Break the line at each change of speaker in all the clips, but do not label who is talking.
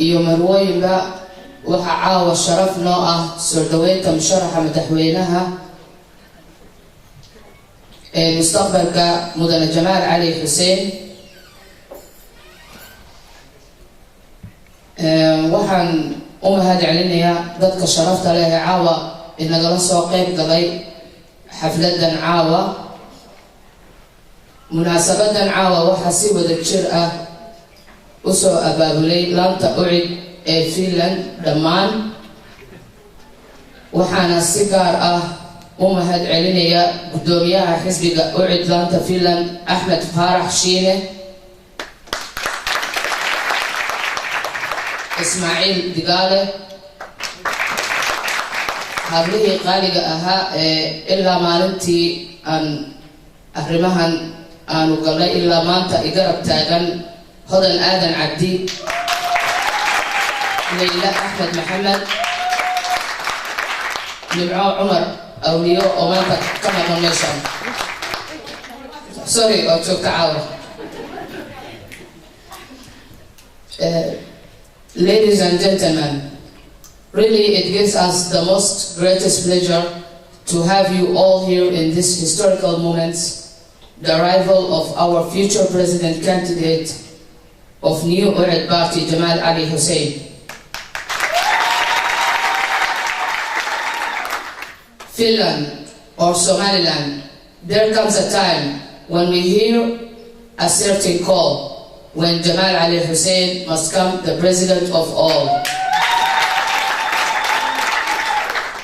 iyo marwooyinba waxa caawa sharaf noo ah soo dhaweynta musharaxa madaxweynaha ee mustaqbalka mudane Jamaal Cali Xuseen. waxaan u mahadcelinayaa dadka sharafta leh ee caawa inagala soo qayb galay xafladan caawa. munaasabadan caawa waxaa si wada jir ah u soo abaabulay laanta UCID ee Finland dhammaan. waxaana si gaar ah u mahadcelinayaa gudoomiyaha xisbiga UCID laanta Finland Axmed Faarax Shiine, Ismaaciil Digaale, hablihii qaaliga ahaa ee ilaa maalintii aan arrimahan aanu galnay ilaa maanta igarab taagan Hodan Aadan Cabdi, Leyla Axmed Maxamed, Nimco Cumar Awliyo oo maanta ka maqan meeshan. Sorry oo joogta caawa. Ladies and gentlemen, really it gives us the most greatest pleasure to have you all here in this historical moment, the arrival of our future president candidate of New UCID Party, Jamaal Cali Xuseen. Finland or Somaliland, there comes a time when we hear a certain call, when Jamaal Cali Xuseen must come the president of all.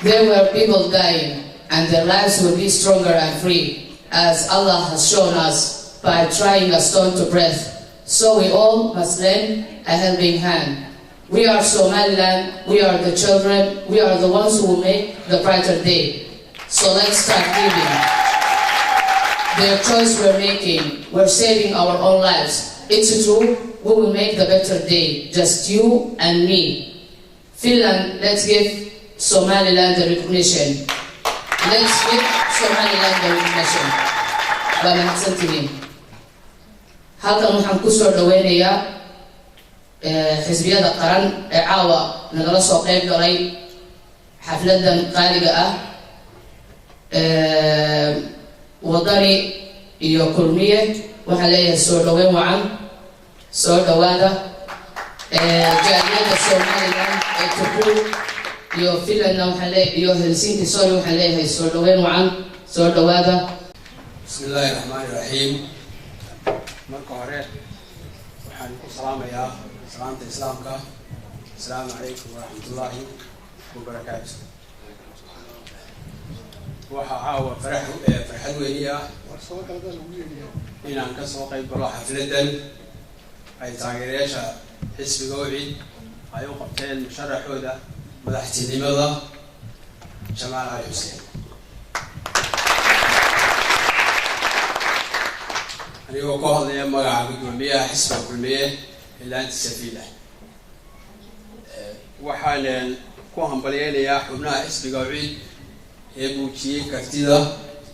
There were people dying, and their lives will be stronger and free, as Allah has shown us by trying a stone to breath. So we all must lend a helping hand. We are Somaliland, we are the children, we are the ones who will make the brighter day. So let's start giving. Their choice we're making, we're saving our own lives. It's true, we will make the better day, just you and me. Finland, let's give Somaliland the recognition. Let's give Somaliland the recognition. Bamahadsantihiin. halkan waxaan ku soo dhaweynayaa xisbiyada qaran ee caawa nagala soo qayb galay xafladan qaaliga ah. wadani iyo kulmiye waxaan leeyahay soo dhaweyn wacan, soo dhawaada. jaaliyada Somaliland ee Turku iyo Finland waxaan leeyahay, iyo Helsinki waxaan leeyahay soo dhaweyn wacan, soo dhawaada.
Bismillahir Rahmanir Rahim. marka hore waxaan ku salaamayaa salaanta islaamka. Assalaamu calaykum waraxmatullaahi wabarakaatuh. waxaa caawa farxad weyn ah inaan ka soo qayb galo xafladan ay taageerayaasha xisbiga UCID ay u qabteen musharaxooda madaxtinimada Jamaal Cali Xuseen. anigoo ku hadlaya magaca gudoomiyaha xisbiga kulmiye ee laanta Safiila. waxaan ku hambalyeelayaa xubnaha xisbiga UCID ee buujiyey kartida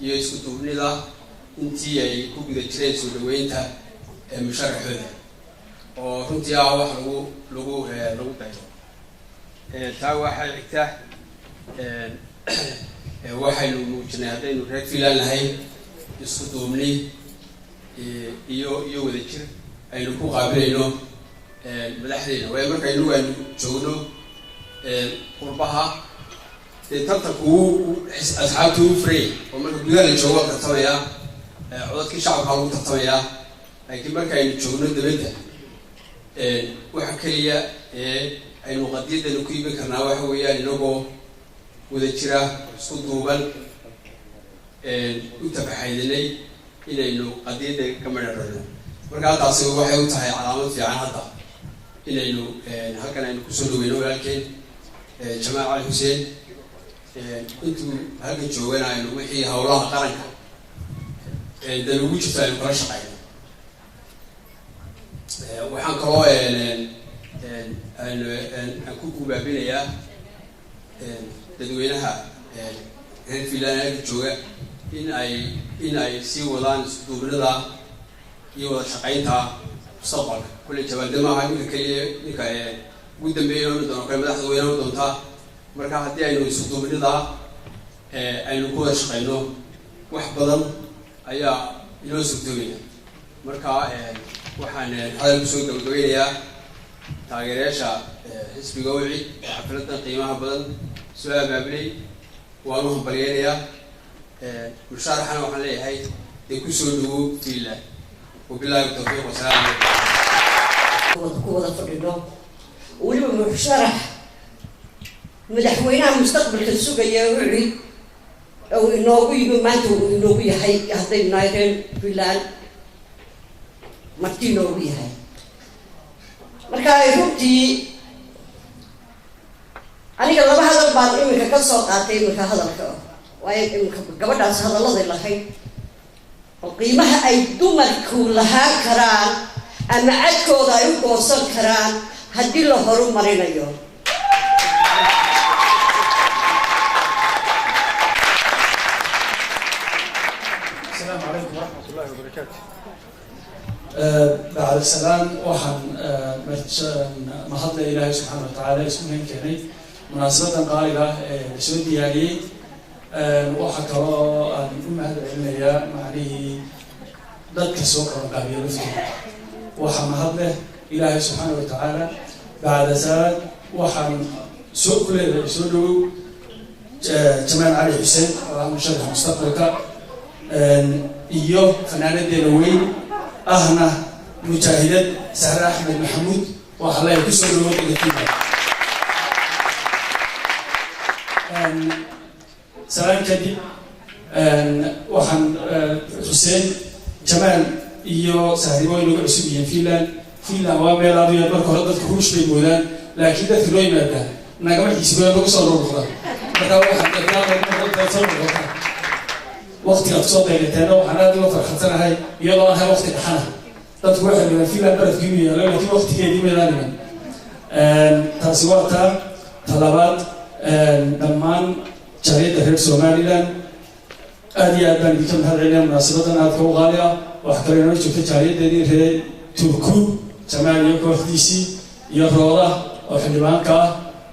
iyo isku duubnida intii ay ku guda jireen soo dhaweynta ee musharaxooda, oo runtii ah wax lagu dayo. taa waxay xigta waxaynu muujinay haddaynu reer Finland nahay isku duubni iyo wada jir aynu ku qaabilayno madaxdeena. way markaynu joogno qurbaha tartanku asxaabtu u free oo marka gudaha la joogo tartamaya codadkii shacabka lagu tartamaya. laakiin markaynu joogno dibadda waxa kaliya aynu qadiyadan ku iibin karnaa waxa weeyaan inagoo wada jira isku duuban u tafaxaydinay inaynu qadiyada ka madharano. marka taasi waxay u tahay calaamad fiican hadda inaynu halkan aynu kusoo dhaweyno walaalkeen Jamaal Cali Xuseen. intuu halkan joogana aynu wixii howlaha qaranka dan ugu jirto aynu kala shaqeyno. waxaan kaloo aan ku gubaabinayaa dadweynaha reer Finland ee jooga in ay sii wadaan isduubnida iyo wada shaqeynta mustaqbalka. kulli jawaabdamaha ninka kaliya ninka قدام بينهم دون قيمة أحد وينهم دون تا مركا هدي أينو يسقطوا من ذا أينو كودا شقينو واحد بدل أيا يلو يسقطوا منه مركا وحن هذا البسوط الدولية تاجريشة حسب جوعي حفلتنا قيمها بدل سؤال مبني وأنهم بريانية مشارحة وحنلي هاي يكسروا في الله وبالله التوفيق والسلام
وذكوة فريدو ولما مشارح مدحوينها مستقبل السوق يا أو إنه ما تو إنه هاي هذا النايرين في الله مرتين إنه هاي مركا يروتي أنا قلنا بهذا البعض إمك كسر قاتين مك هذا الكلام وأي إمك قبل عن هذا الله ذي لخي القيمة أي دمر كلها كران أما عدكو ذا يقصر كران هدي له هرم مرينا يوم
السلام عليكم ورحمة الله وبركاته. بعد السلام وحن محضر إلهي سبحانه وتعالى اسمه كني مناسبة قائلة لسود ديالي وحكرا أن هذا العلمية معني ضد سوق القابية لفتي وحن محضر إلهي سبحانه وتعالى بعد ذلك وحن سوق كل سودو جمال علي حسين ومشارك مستقبلك iyo fanaanadeena weyn ahna mujaahidad Sahra Ahmed Maxamuud waxa la ku soo dhawaad salaan kadib waxaan Xuseen Jamaal iyo Sahribo inuu cusub yihiin Finland waa meel aad iyo marka hore dadku ku shaqeey moodaan laakiin dadku loo yimaadaan nagama xiisbay lagu soo roorqada marka waxaan dadka soo roorqada وقت أفصل بينتنا وحنا دي وفرحتنا هاي يلا أنا وقت الحنا تطلع من في لعبة كيمياء لكن في وقت كذي ملانين تسويقات طلبات دمان جريدة هرب سوماليلاند أدي أبان بيتم هذا العلم مناسبة هذا هو غالية وحكرنا نشوف جريدة دي هي تركو جمال يوكو ديسي يرولا وحلمانكا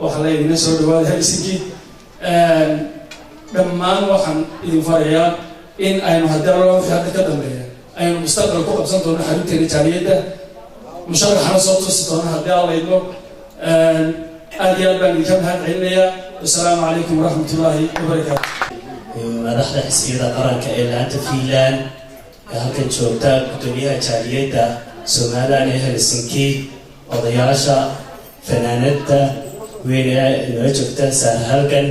وحلاي الناس ودوال هالسكي دمان وحن إنفاريا إن أينو هدروا في هذا كدمية أينو مستقبل كوب سنتون حدود الرجالية مشارك حنا صوت ستون هدى الله يدو أديال بني كم هاد علمية والسلام عليكم ورحمة الله وبركاته.
مدحنا حسيدا قرنك إلا أنت فيلان هكذا شوتا كتبيها رجالية سومالان هلسنكي وضياشا فنانتا وين نوجكتا سهلكن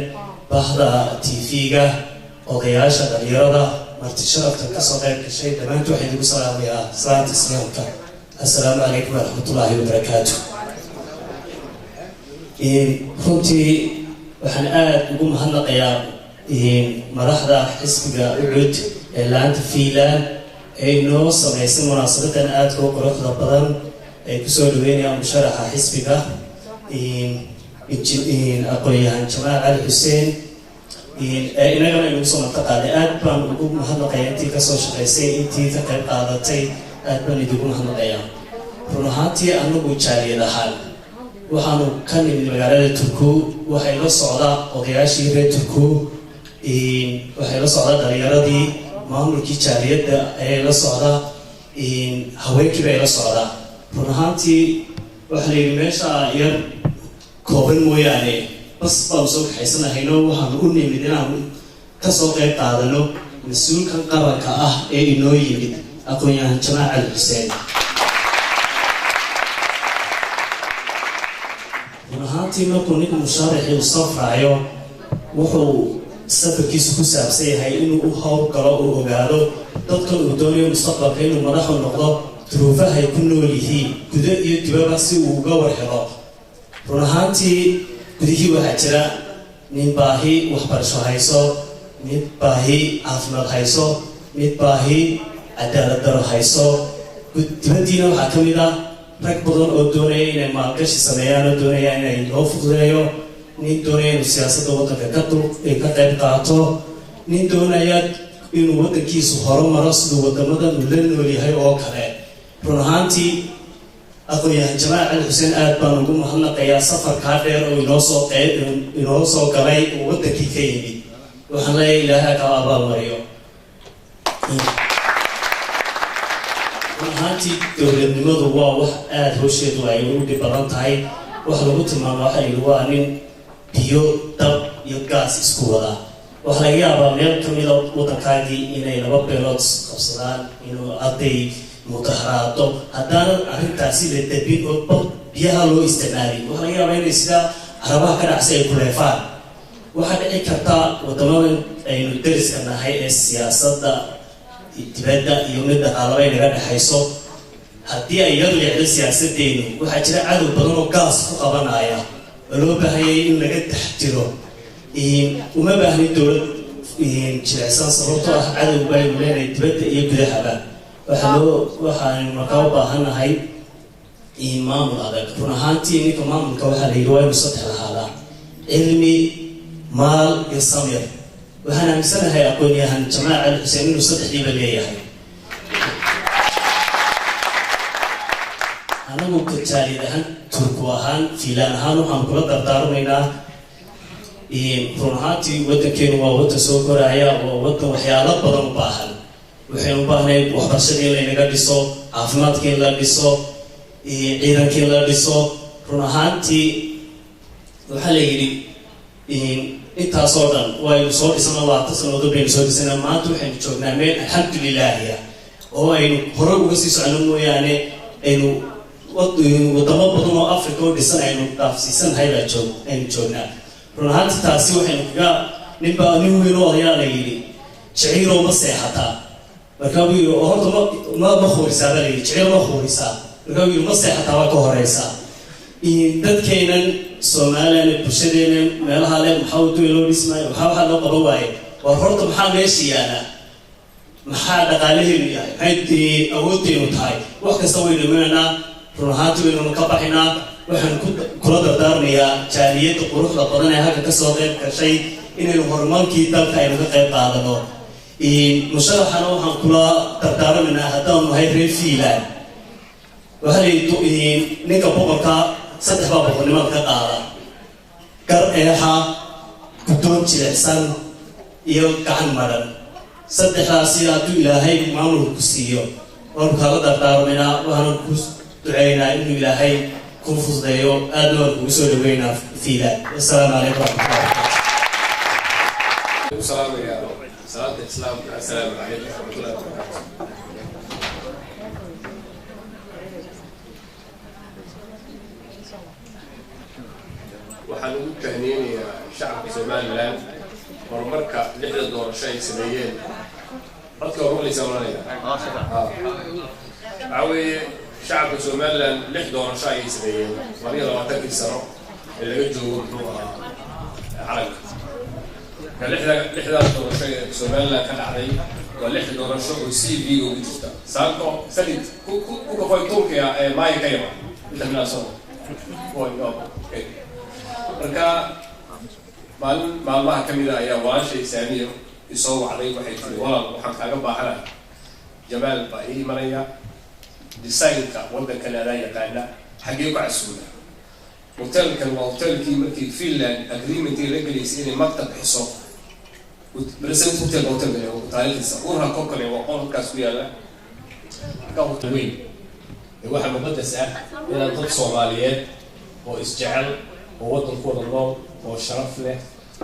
bahda TV-ga odayaasha dhalinyarada marti sharafta ka soo qayb gashay dhammaantood waxay ugu salaamayaa salaanta islaamka assalaamu calaykum waraxmatullaahi wabarakaatuh runtii waxaan aad ugu mahadnaqayaa madaxda xisbiga ucud ee laanta Finland ay noo samaysay munaasabadan aad u quruxda badan ay ku soo dhaweynayaan musharaxa xisbiga aqoonyahan Jamaal Ali Xuseen inagana inuu soo martaqaaday aad baan ugu mahadnaqayaa intii ka soo shaqaysay intii ka qayb qaadatay aad baan ugu mahadnaqayaa run ahaantii anagu jaaliyad ahaan waxaanu ka nimid magaalada Turku waxay la socdaa odayaashii reer Turku waxay la socdaa dhalinyaradii maamulkii jaaliyadda ay la socdaa haweenkii bay la socdaa run ahaantii waxaa la yidhi meesha yar kooban mooyaane bas baan soo kaxaysanahayno waxaan u nimid inaan ka soo qayb qaadano mas-uulkan qaranka ah ee inoo yimid aqoonyahan Jamaal Ali Xuseen run ahaantii markuu ninka musharaxii u safraayo wuxuu safarkiisu ku saabsan yahay inuu u howlgalo uu ogaado dadkan uu doonayo mustaqbalka inuu madaxu noqdo duruufahay ku nool yihiin gudo iyo dibaba si uu uga warhelo run ahaantii gudihii waxaa jira nin baahi waxbarasho hayso mid baahi caafimaad hayso mid baahi cadaalad daro hayso dibaddiina waxaa ka mid ah rag badan oo doonaya inay maalgashi sameeyaan oo doonaya inay loo fududeeyo nin doonaya inuu siyaasadda waddanka ka qayb qaato nin doonaya inuu waddankiisu horumaro siduu waddamadan uu la nool yahay oo kale run ahaantii aqoonyahan Jamaal Cali Xuseen aad baan ugu mahadnaqayaa safarka dheer oo inoo soo galay wadankii ka yimid waxaan leeyahay Ilaahay ka abaalmariyo runtii dowladnimadu waa wax aad hawsheedu ay u dhib badan tahay wax lagu tilmaamo waxa ay waa nin biyo dab iyo gaas isku wada waxa laga yaabaa meel kamid ah wadankaagii inay laba beelood qabsadaan inuu arday mudaharaado haddana arrintaasi la dabin oo biyaha loo isticmaalay waxa laga yaabaa inay sida carabaha ka dhacsi ay ku leefaan waxa dhici karta wadamada aynu dariska nahay ee siyaasadda dibadda iyo mid dhaqaalaha inaga dhaxayso haddii ay iyadu leexdo siyaasadeenu waxaa jira cadow badan oo gaas ku qabanaya oo loo baahayay in laga taxtiro uma baahni dowlad jilicsan sababtoo ah cadow bay leedahay dibadda iyo gudahaba waxaan markaa u baahanahay maamul adag run ahaantii ninka maamulka waxaa la yidhi waa inuu saddex lahaadaa cilmi maal iyo samir waxaan aaminsanahay aqoonyahan Jamaal Cali Xuseen inuu saddexdiiba leeyahay anagu kajaalid ahaan turku ahaan fiilaan ahaan waxaan kula dardaarmaynaa run ahaantii wadankeenu waa wadan soo koraya waa wadan waxyaalo badan u baahan waxaynu u baahnayd waxbarashadii in laynaga dhiso caafimaadkii in la dhiso ciidankii in la dhiso run ahaantii waxaa la yidhi intaasoo dhan waynu soo dhisana 20 sannadood baynu soo dhisana maanta waxaynu joognaa meel alxamdulilaahiya oo aynu hore uga sii socono mooyaane aynu wadamo badan oo Afrika oo dhisan aynu dhaafsiisanahay aynu joognaa run ahaantii taasi waxaynu kaga nin weyn oo ayaa la yidhi jacaylo ma seexataa markaa wuu yidhi horta ma khoorisaa baa la yidhi jacayl ma khoorisaa markaa wuu yidhi ma seexataa waa ka horeysaa dadkeenan Soomaaliya bulshadeena meelaha leh maxaa uu loo dhismay waxa loo qabo waaye waa horta maxaa meesha yaala maxaa dhaqaalaheenu yahay maxay awoodteenu tahay wax kasta way dhimanaa run ahaantii waynu ka baxinaa waxaan kula dardaarmayaa jaaliyadda quruxda badan ee halka ka soo qayb gashay inaynu horumarkii dalka aynu ka qayb qaadano musharaxana waxaan kula dardaarmaynaa haddaan nahay reer Fiilaan waxaa la yidhi ninka boqorka saddex baa boqornimada ka qaada gar eexa guddoon jilicsan iyo gacan maran saddexdaasi hadduu ilaahay maamulka ku siiyo waan kala dardaarmaynaa waxaan ku ducaynaa inuu ilaahay ku fududeeyo aadna waan kugu soo dhaweynaa Fiilaan assalaamu calaykum
السلام عليكم ورحمة الله وبركاته. waxaan ugu tahniyeynayaa shacabka Somaliland horumarka lixda doorasho ay sameeyeen dadka horumaraysa maranaya awee shacabka Somaliland lix doorasho ay sameeyeen 22 sano ee laga joogo calanka lixda doorasho ee Somaliland ka dhacday waa lix doorasho oo CV ugu jirta saanto sanad ku qoy Turkiya ee maay ka yaba inta minaaso marka maalmaha kamid ah ayaa walaashay Saamiyo isoo wacday waxay tiri walaal waxaan kaaga baahanahay Jamaal baa ii maraya design-ka wadankan adaa yaqaana xagee ku casuula hotelkan waa hotelkii markii Finland agreement la galeysay inay maktab xiso برسنت hotel oo taariikhdiisa urha kokale waa qolkaas ku yaala ka hotelweyn waxa muqaddas ah inaan dad Soomaaliyeed oo isjecel oo wadankooda nool oo sharaf leh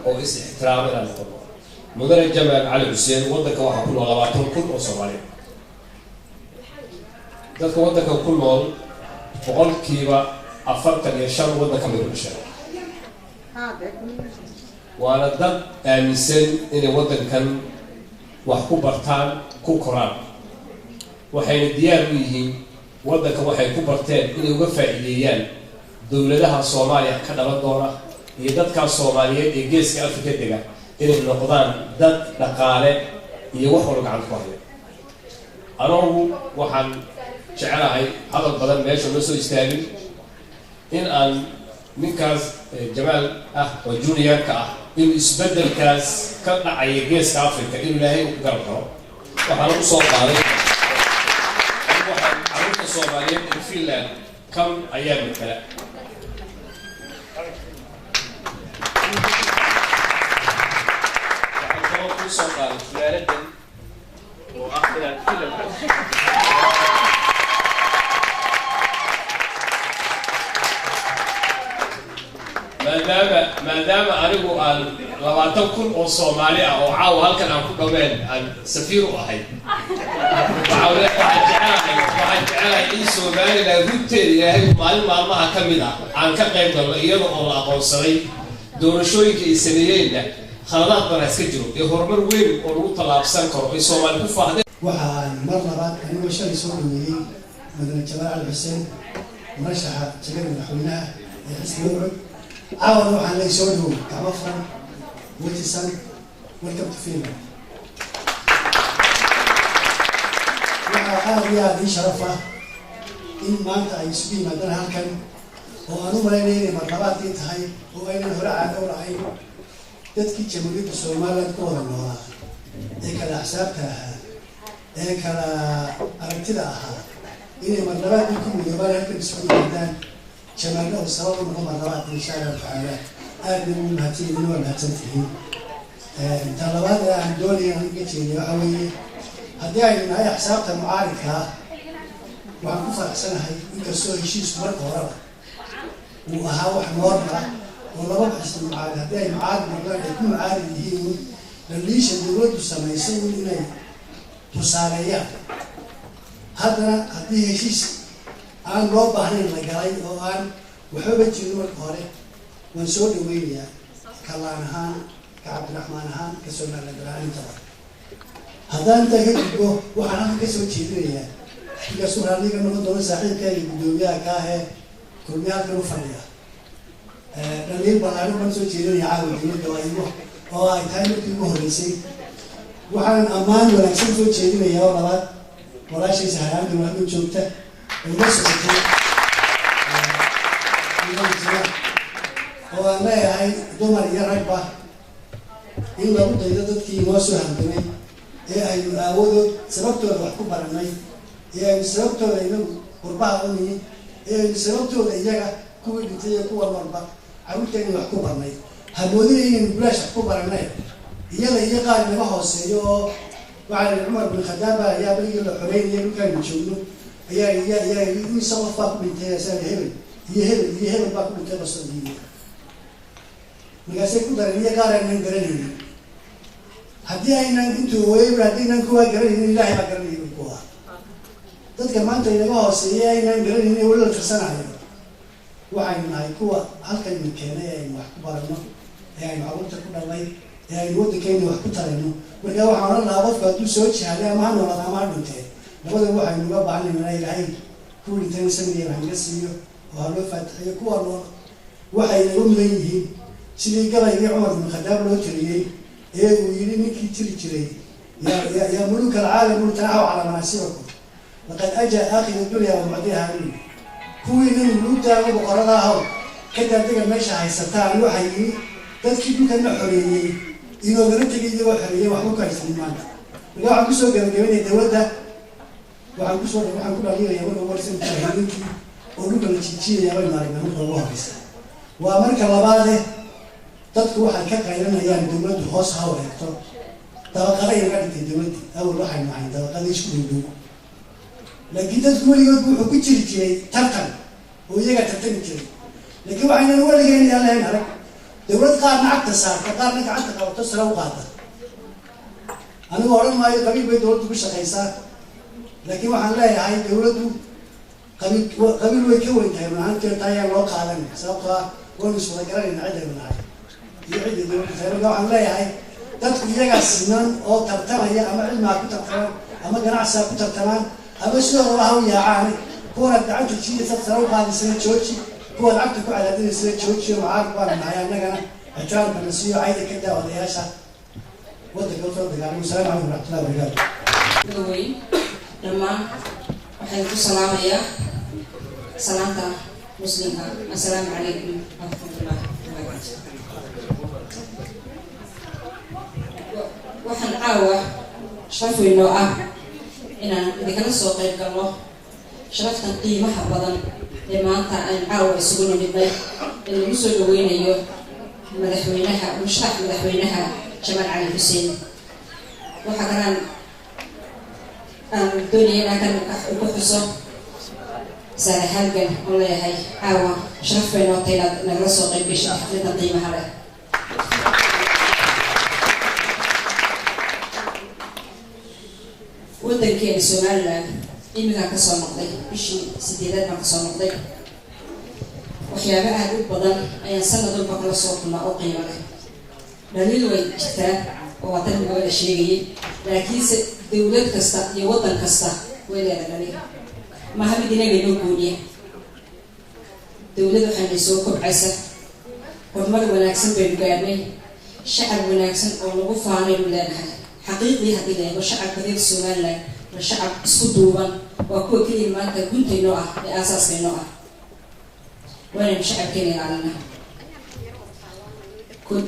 oo is ixtiraamaya noqdo mudane Jamaal Cali Xuseen wadanka waxa ku nool 20,000 oo Soomaaliyeed dadka wadanka ku nool boqolkiiba 45 wadanka mid u dhashay waana dad aaminsan inay wadankan wax ku bartaan ku koraan waxayna diyaar u yihiin wadanka waxay ku barteen inay uga faa'iideeyaan dowladaha Soomaaliya ka dhalan doona iyo dadka Soomaaliyeed ee geeska Afrika dega inay noqdaan dad dhaqaale iyo wax walba gacan ku haya anagu waxaan jecelahay hadal badan meesha loo soo istaagin in aan ninkaas Jamaal oo junior-ka in isbeddelkaas ka dhacay geeska Afrika in Ilaahay u gargaro waxaan u soo qaaday waxaan carruurta Soomaaliyeed ee Finland كم أيام الكلام كل صوتان فنانة وأخذنا الفيلم maadaama anigu aan 20,000 oo Soomaali ah oo caaw halkan aan ku dhaween aan safiir u ahay waxaan jecelahay in Soomaaliya runteeda Ilaahay maalin maalmaha ka mid ah aan ka qayb galo iyada oo la aqoonsaday doorashooyinka ay sameeyeen khaladaad badan iska jiro ee horumar weyn oo lagu talaabsan karo ay Soomaali ku faahday
waxaan mar labaad anigu shalay soo dhaweeyay Madane Jamaal Ali Xuseen marashaxa jagada madaxweynaha ee xisbiga عاون وحنا يسولوا كمفر وتسان welcome to Finland. وأنا يا دي شرفة إن ما أنت يسوي مدن هالكن وأنا مريني مرتبات هاي وأنا هلا عنا ولا عين تذكي جمهورية الصومال تقول الله هيك الأحساب تها هيك الارتداءها إن مرتبات يكون يبان هالكن يسوي مدن شمالنا وصاروا من مرات إن شاء الله تعالى أقدم من هاتين من هاتين طلبات عن دولي عن كتير وحوي هدي من هاي حسابها معاركها وعن كفر سنة هاي يكسر شيء سمر قرار وها وحمارنا ولا بحث المعارك هدي معارك مقدار يكون معارك هي لليش الدولة تسمى يسوي إليه تسارية هذا هدي شيء aan loo baahnayn la galay oo aan waxba jirin marka hore waan soo dhaweynayaa kalaan ahaan ka Cabdiraxmaan ahaan ka Soomaaliland intaba haddaan inta ka gudbo waxaan ka soo jeedinayaa iga Soomaaliga noqon doona saaxiibkayga gudoomiyaha ka ah kulmiyaha u fadhiya dhaliil ballaaran baan soo jeedinayaa caawinta dawaibo oo ay tahay markii ugu horeysay waxaan ammaan wanaagsan soo jeedinayaa oo labaad walaashay Sahraamdi waa joogta ومسكتي oo ma yahay dumar iyo ragba in lagu daydo dadkii noo soo hantamay ee ay aawoodood sababtooda wax ku baranay ee ay sababtooda inagu qurbaha u nihin ee ay sababtooda iyaga kuwa dhintay iyo kuwa marba caruurteena wax ku barnay haboodina inaynu bulaash wax ku baranay iyada iyo qaar naga hooseeyo oo waxaa Cumar bin Khadaab ayaa bariga la xoreeyay dhulkaan joogno يا يسوى فاق من تياسان هبل باق من تبصر دي مقاسي كده اللي قارن من قرنين هدي أين أنتوا وين هدي أنكوا قرنين الله ما قرنين بقوة تذكر كمان تيجي ما هو سيء أين قرنين ولا تسنع وعين ما يكوا هل كان مكانه يعني محكوبارنا يعني معروف تكون الله يعني ود كأنه محكوبارنا ولكن وحنا الله وفق دوسوتش هذا ما هو ولا ما عنده labada waxay nuga baahan inay ilaahay ku intaan sameeyay waxaan ka siiyo oo loo faatixay kuwa loo waxay u mudan yihiin sidii gabayga Umar bin Khadaab loo tiriyay ee uu yiri ninkii tiri jiray ya muluk al-aalam mutaha ala manasibikum laqad aja akhir ad-dunya wa mu'diha kuwii mulukta ugu qoradaha kada diga meesha haysataan waxay dadkii dhulkana xoreeyay inoo garantigii iyo xoreeyay wax ku kaysan maanta waxa ku soo gabagabay dawladda waxaan ku soo dhaliilaya marka warsan tahay oo dhulka la jijiyo ay maarayna marka loo haysto waa marka labaad dadku waxay ka qaylinayaan dawladdu hoos ha wareegto dabaqada ay ka dhigtay dawladda awal waxay macaan dabaqada isku dhow laakiin dadku weligood wuxuu ku jiri jiray tartan oo iyaga tartami jiray laakiin waxayna weligeed ilaahay arag dawlad qaar nacagta saarta qaarna gacanta qabato sare u qaata anigu oran maayo qabiil bay dawladdu ku shaqaysaa لكن waxaan leeyahay dawladdu qabiil way ka weyn tahay maanta taayaan loo qaadan sababtoo ah waan isku garanayna cid ay nahay iyo cid dawladda waxaan leeyahay dadku iyaga sinan oo tartamaya ama cilmiga ku tartamaan ama ganacsiga ku tartamaan ama sidoo kale ha yaacaan kuwa gacanta jiida sare u qaadaysa jooji kuwa lacagta ku cadaadinaysa jooji macaan baan nahay annagana ajaar baan siiyo ayda ka daawadayaasha waddanka soo dagaalamo salaamu calaykum warahmatullahi wabarakaatuh
dhammaan waxaan ku salaamayaa salaanta muslimka assalaamu calaykum warahmatullahi wabarakaatuh waxaan caawa sharaf weyn oo ah inaan idinkala soo qayb galno sharaftan qiimaha badan maanta aan caawa isugu nimidnay in lagu soo dhaweynayo madaxweynaha musharax madaxweynaha Jamaal Cali Xuseen waxa kalaan aan doonayna kan ku xuso sare halgan oo leeyahay caawa sharaf weyn oo taylad naga soo qayb gashay xafladda qiimaha leh waddankeena Soomaaliland imika ka soo noqday bishii 8 baan ka soo noqday waxyaabo aad u badan ayaan sanad walba kala soo kulmaa oo qiimo leh daliil way jirtaa oo watan wada sheegay laakiinse dawlad kasta iyo waddan kasta way leedahay ma habid inaga loo gooniye dawladdu waxay soo kobcaysa horumar wanaagsan bay gaarnay shacab wanaagsan oo lagu faanay leedahay xaqiiqii hadii ay shacabka reer Soomaaliland waa shacab isku duuban waa kuwa kaliya maanta guntayno ah ee aasaaskayno ah waana shacabkeena ilaalina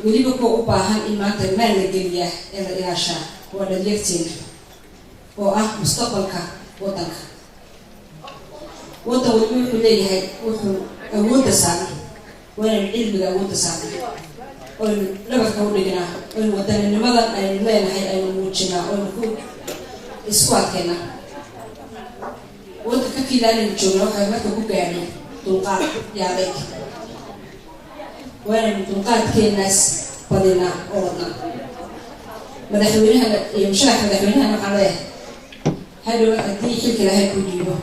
weliba kuwa u baahan in maanta maal la geliya ee la ilaashaa waa dhalinyarteena oo ah mustaqbalka waddanka waddan waliba wuxuu leeyahay wuxuu awoodda saaran waana cilmiga awoodda saaran oo labarka u dhignaa oo waddanimada aynu leenahay aynu muujinaa oo ku isku adkayna waddanka fiilaanaynu joogna waxay marka ku gaadhay dulqaad iyo adeeg waana dulqaadkeenaas badinaa oo wadnaa madaxweynaha iyo musharax madaxweynaha waxaan leeyahay hadhow haddii xilka lahay ku dhiibo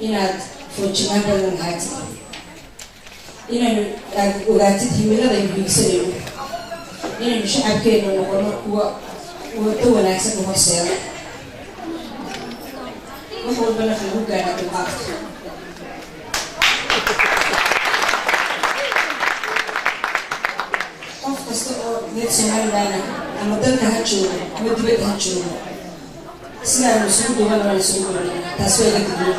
inaad foojignaan badan lahaatid inaynu ogaatid himilada aynu hiigsanayno inaynu shacabkeena noqono kuwa wado wanaagsan u horseeda wax walbana waxaa lagu gaadhaa dulqaadka qof kasta oo reer Somaliland ama dalka ha joogo ama dibadda ha joogo sidaanu isugu duwan waan isugu duwanay taas way la gudbiyay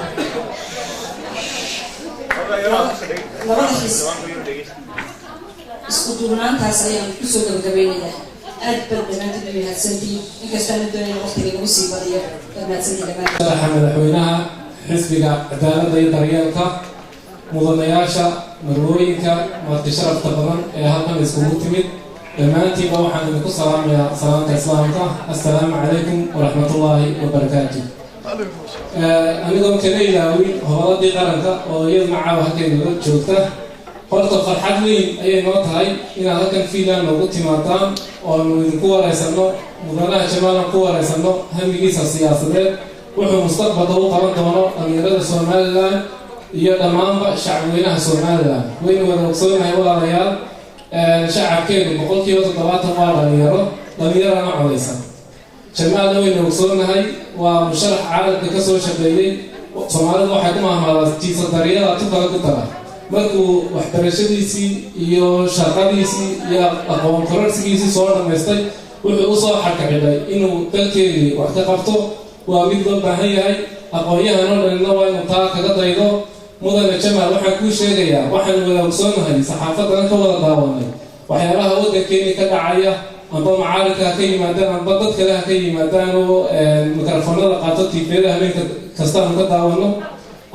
labada xis isku duwanaantaas ayaan ku soo gabagabaynayaa aad bad dhammaantiin ay hadsantiin inkasta aan doonay waqtiga lagu sii badiyo dhammaantiin
madaxweynaha xisbiga cadaaladda iyo daryeelka mudanayaasha marwooyinka marti sharafta badan ee halkan iskugu timid dhammaantiinba waxaan idinku salaamayaa salaamta islaamka assalaamu calaykum waraxmatullaahi wabarakaatuh anigoo kala ilaawin hoboladii qaranka oo iyaduna caawa halkaynaga joogta horta farxad weyn ayay noo tahay inaad halkan Finland noogu timaadaan oonu idinku wareysano mudanaha Jamaalan ku wareysano hamigiisa siyaasadeed wuxuu mustaqbalka u qaban doono dhalinyarada Somaliland iyo dhammaanba shacabweynaha Somaliland waynu wada ogsoonahay walaalayaal shacabkeenu 70% waa dhalinyarana codaysan Jamaalna waynu ogsoonahay waa musharax caalamka ka soo shaqeeyay Soomaalidu waxay ku mahmaadaan tiisa daryeelada tukala ku tara markuu waxbarashadiisii iyo shaqadiisii iyo aqoon kororsigiisii soo dhamaystay wuxuu u soo xarkaxidhay inuu dalkeedii wax ka qabto waa mid loo baahan yahay aqoon-yahanoo dhanina waa inuu taa kaga daydo mudane Jamaal waxaan kuu sheegayaa waxaan wada ogsoonahay saxaafadan ka wada daawanay waxyaabaha waddankeeni ka dhacaya amba macaaridka ha ka yimaadaan amba dad kale ha ka yimaadaan oo mikrofoonada qaato tiifeeda habeenka kastaanu ka daawano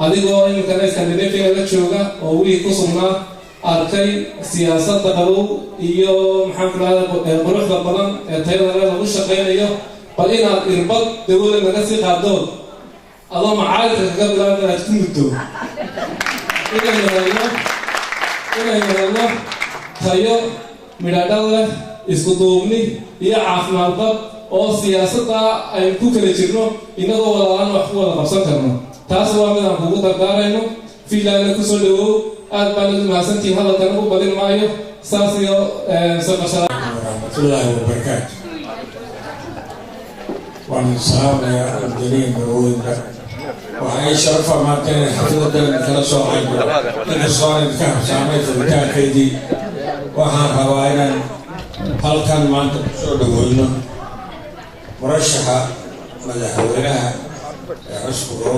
adigoo iminkana Scandinavia la jooga oo weli ku sugnaa arkay siyaasadda qabow iyo maxaan ku raadaa quruxda badan ee tayada lagu shaqeynayo bal inaad irbad dawladda naga sii qaado adoo macaaridka kaga bilaabay inaad ku muddo inaynu helno tayo midhadhal leh isku duubni iyo caafimaadba oo siyaasadda aynu ku kala jirno inagoo walaalaan wax ku wada qabsan karno taas waa mid aan kugu dardaarayno Finlandna ku soo dhawow aad baan u mahadsantihiin hadalkan ugu badin maayo saas iyo sabashada
warahmatullaahi wabarakaatuh waan salaamayaa ardayda marwooyinka waxay sharaf maanta inay xafladan kala soo qaybo inay soo ka habsaamay furitaankeedii waxaan rabaa inaan halkan maanta ku soo dhaweyno murashaxa madaxweynaha xisbiga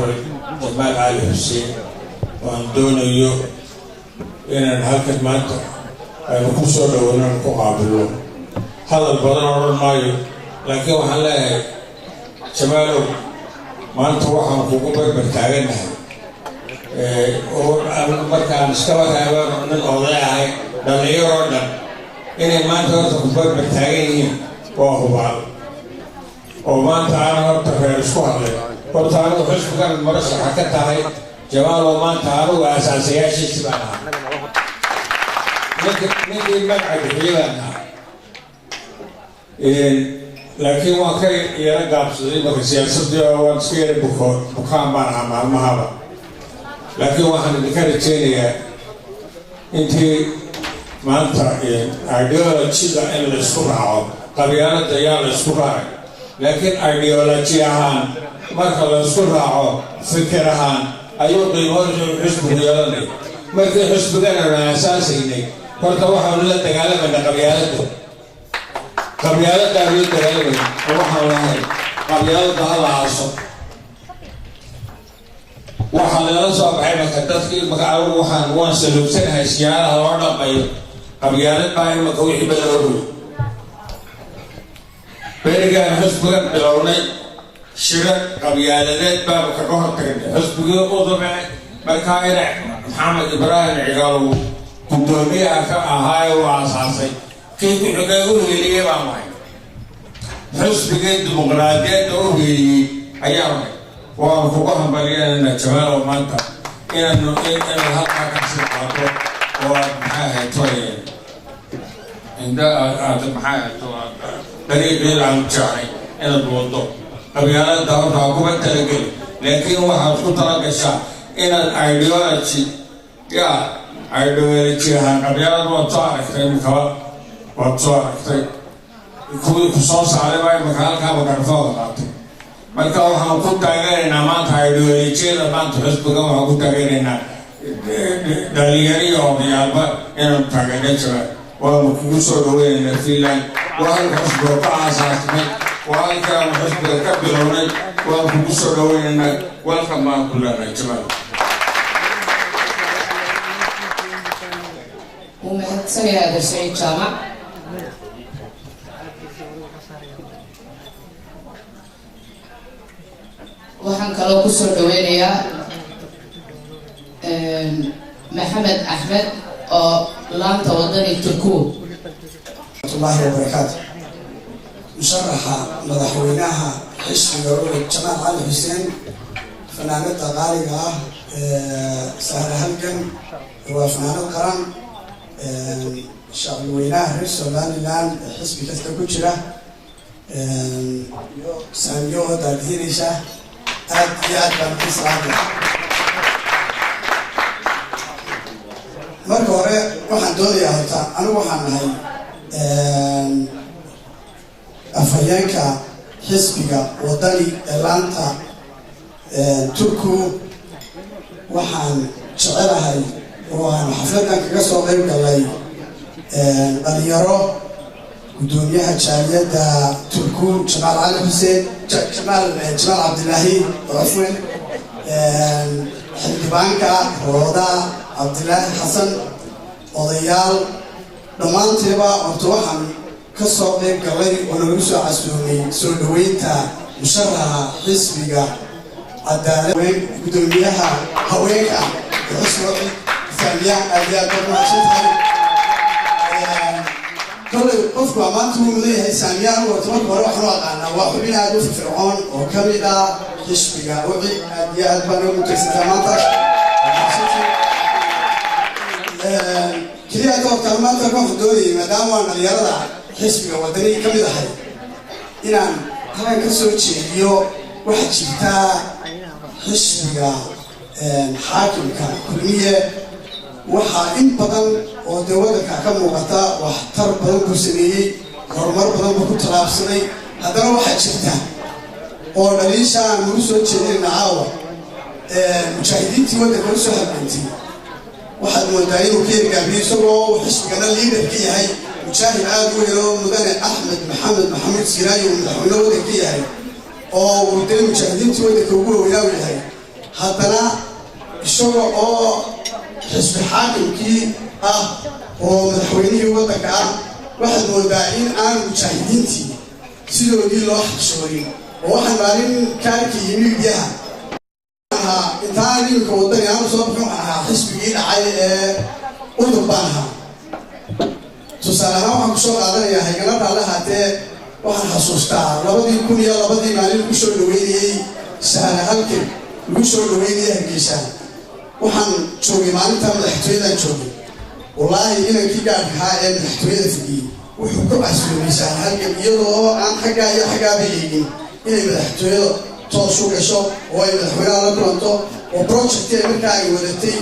Jamaal Cali Xuseen waan doonayo inaan halkan maanta aynu ku soo dhaweyno ku qaabilo hadal badan odhan maayo laakiin waxaan leeyahay Jamaalow maanta waxaan kugu barbar taaganahay markaan iska waraago nin oday ahay dhallinyaroo dhan inay maanta horta khudbad taagan yihiin waa hubaal oo maanta aan horta reer isku hadlay horta anigu xisbigan murashaxa ka tahay Jamaal oo maanta anigu asaasayaashiisi baan ahaa ninkii magaca bixiyey baan ahaa laakiin waan ka yara gaabsaday marka siyaasadii waan iska yara bukaan baan ahaa maalmahaba laakiin waxaan idinka rajeynayaa intii maanta ideologyga in la isku raaco qabyaalada ayaa la isku raacay laakiin ideology ahaan marka la isku raaco fikir ahaan ayuu qiimooyinka xisbigu yeelanay markii xisbigana aan asaasaynay horta waxaanu la dagaalamayna qabyaalada ayuu dagaalamay waxaan lahay qabyaalada hala aaso waxaa lala soo baxay marka dadkii magacaagu waan saluubsanahay siyaaraha loo dhaqayo qabyaalad baa imaka wixii baloogoy berigaan xisbigan bilownay shirar qabyaaladeed baanu kaga hortagnay xisbigii udube markaa inac maxamed ibraahim cigaalow guddoomiyaha ka ahaaye uu aasaasay kii ku-xigay u heliyey baan wahay xisbigii dimuqraadiyadda u heliyey ayaan wahay waan kugu hambalyanayna Jamaal oo maanta inaan halkaa ka sii qaato oo aad maxaa hayto inda aad maxaa hayto dariiqii aan jeclay inaad wado qabyaalada horta kuma talageli laakiin waxaad ku talagashaa inaad ideology ahaan qabyaalada waad soo aragtay imikaba waad soo aragtay kuwii ku soo saaray baa imika halkaa makarafooda qaatay marka waxaan ku taageeraynaa maanta ideolojiyada maanta xisbigan waxaan ku taageeraynaa dhalinyariyo odayaalba inaan taageero jira waanu kugu soo dhaweynaynaa Finland waa halka xisbiga ka aasaasnay waa halkaanu xisbiga ka bilownay waan kugu soo dhaweynaynaa welcome baan ku leenahay Jamaal
ومحسن هذا الشيء جامع waxaan kaloo ku soo dhaweynayaa Maxamed Axmed oo laanta wadani Turku
Allahi wa barakatuh musharaxa madaxweynaha xisbiga Jamaal Ali Xuseen fanaanada qaaliga ah sahra halgan waa fanaanad qaran shacabweynaha reer Somaliland xisbi kasta ku jira saamiyo daadiinaysa aad iyo aad baan ku salaamay marka hore waxaan doonayaa horta anigu waxaan nahay afhayeenka xisbiga wadani ee laanta Turku waxaan jecelahay oo aan xafladan kaga soo qayb galay dhalinyaro gudoomiyaha jaaliyadda Turku Jamaal Ali Xuseen Jamaal Cabdilaahi Cafwan xildhibaanka Rooda Cabdilaahi Xasan odayaal dhammaanteeba horta waxaan ka soo qayb galay oo nagu soo casuumay soo dhaweynta musharaxa xisbiga cadaalad gudoomiyaha haweenka xisbiga ثانيا أبيات المعشوقة كل قفوا ما تقول ليه ثانيا وتمر وروح واقعنا وحبنا دوف فرعون وكمدا حسبك وعي أبيات بنو متسامات كذا تو كلمات كم حدودي ما دام وانا يرضى حسبك ودني كمدا حي إنان هاي كسوتشي يو واحد شفتا حسبك حاكمك كلية waxaa in badan oo dawladda ka muuqata wax tar badan ku sameeyay horumar badan ku talaabsaday haddana waxaa jirta oo dhaliisha aan ugu soo jeedin caawa mujaahidiintii waddanka u soo halgantay waxaad moodaa inuu ka yargaabiyo isagoo xisbigana liider ka yahay mujaahid aad u weyn oo mudane Axmed Maxamed Siraayo madaxweyne waddanka yahay oo waddan mujaahidiintii waddanka ugu weynaa yahay haddana isagoo oo xisbi xaakimkii ah oo madaxweynihii waddanka ah waxaad moodaa in aan mujaahidiintii sidoodii loo xabsoorin oo waxaan maalin kaarkii miidiyaha intaan
إنك وطني أنا صبح حسبي على أوروبا تصالحوا عن شغل هذا يا هيجنا على هذا وحن حسوستا لبدي يكون يا لبدي مالي كشور لويني سهل هالك كشور لويني هالكيسان وحن شوقي مالي تام الاحتوال شوقي والله إنا كي قاعد هاي الاحتوال فيكي وحكم أسلوبي سهل هالك يلو عن حاجة بيجي إنا الاحتوال توصل كشوف وين الحوار على برانتو وبروجكت أمريكا يودتي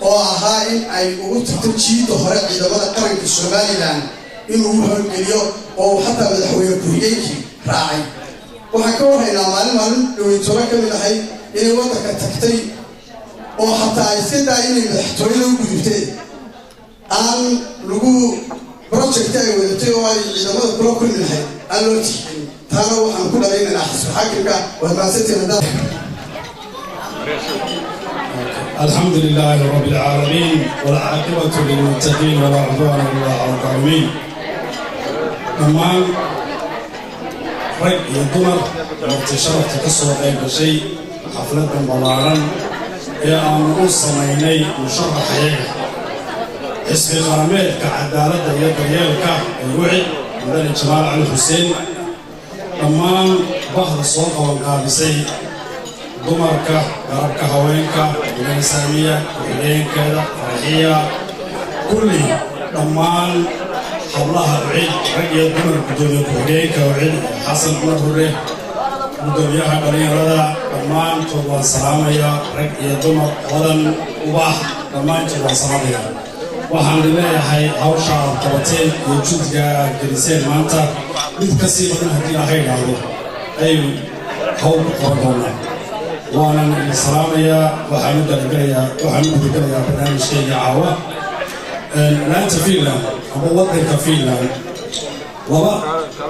وهاي أي وتتشيد هراء إذا بدأ قرن في السومالي لان إنه هو اليوم وحتى الحوار كوريكي راعي وحكوا هنا معلم لو يترك من هاي إنه وقتك تكتي وحتى يصير إنه الحوار له كوريكي أن لقوا بروجكت يودتي وإذا بدأ بروكل من هاي ألوتي ترى وحن كل علينا نحس حاكمك وماسكتنا ده.
الحمد لله رب العالمين والعاقبة للمتقين ولا عدوان إلا على الظالمين. أمان رأي الدمر واكتشاف تكسر أي شيء حفلة بلارن يا أمور صميني مشرح حياة اسم الغرامات كعدالة يدريالك الوعي مدن جمال علي حسين أمان بحر الصوت والقابسي دمرك غربك هوينك الإنسانية وإلينك فرحية كل أمان حولها بعيد رجل دمر بدون كوريك وعيد حسن مدهوره بدون ياها قليل رضا أمان توبان سلامية رجل دمر غدا وباح أمان توبان سلامية waxaan leeyahay hawsha qabateen iyo jidka geliseen maanta mid ka sii badan haddii ilaahay dhaado ay hawl ku qaban doonaan waanan salaamayaa waxaan u gudagalayaa barnaamijkayga caawa laanta Finland ama waddanka Finland laba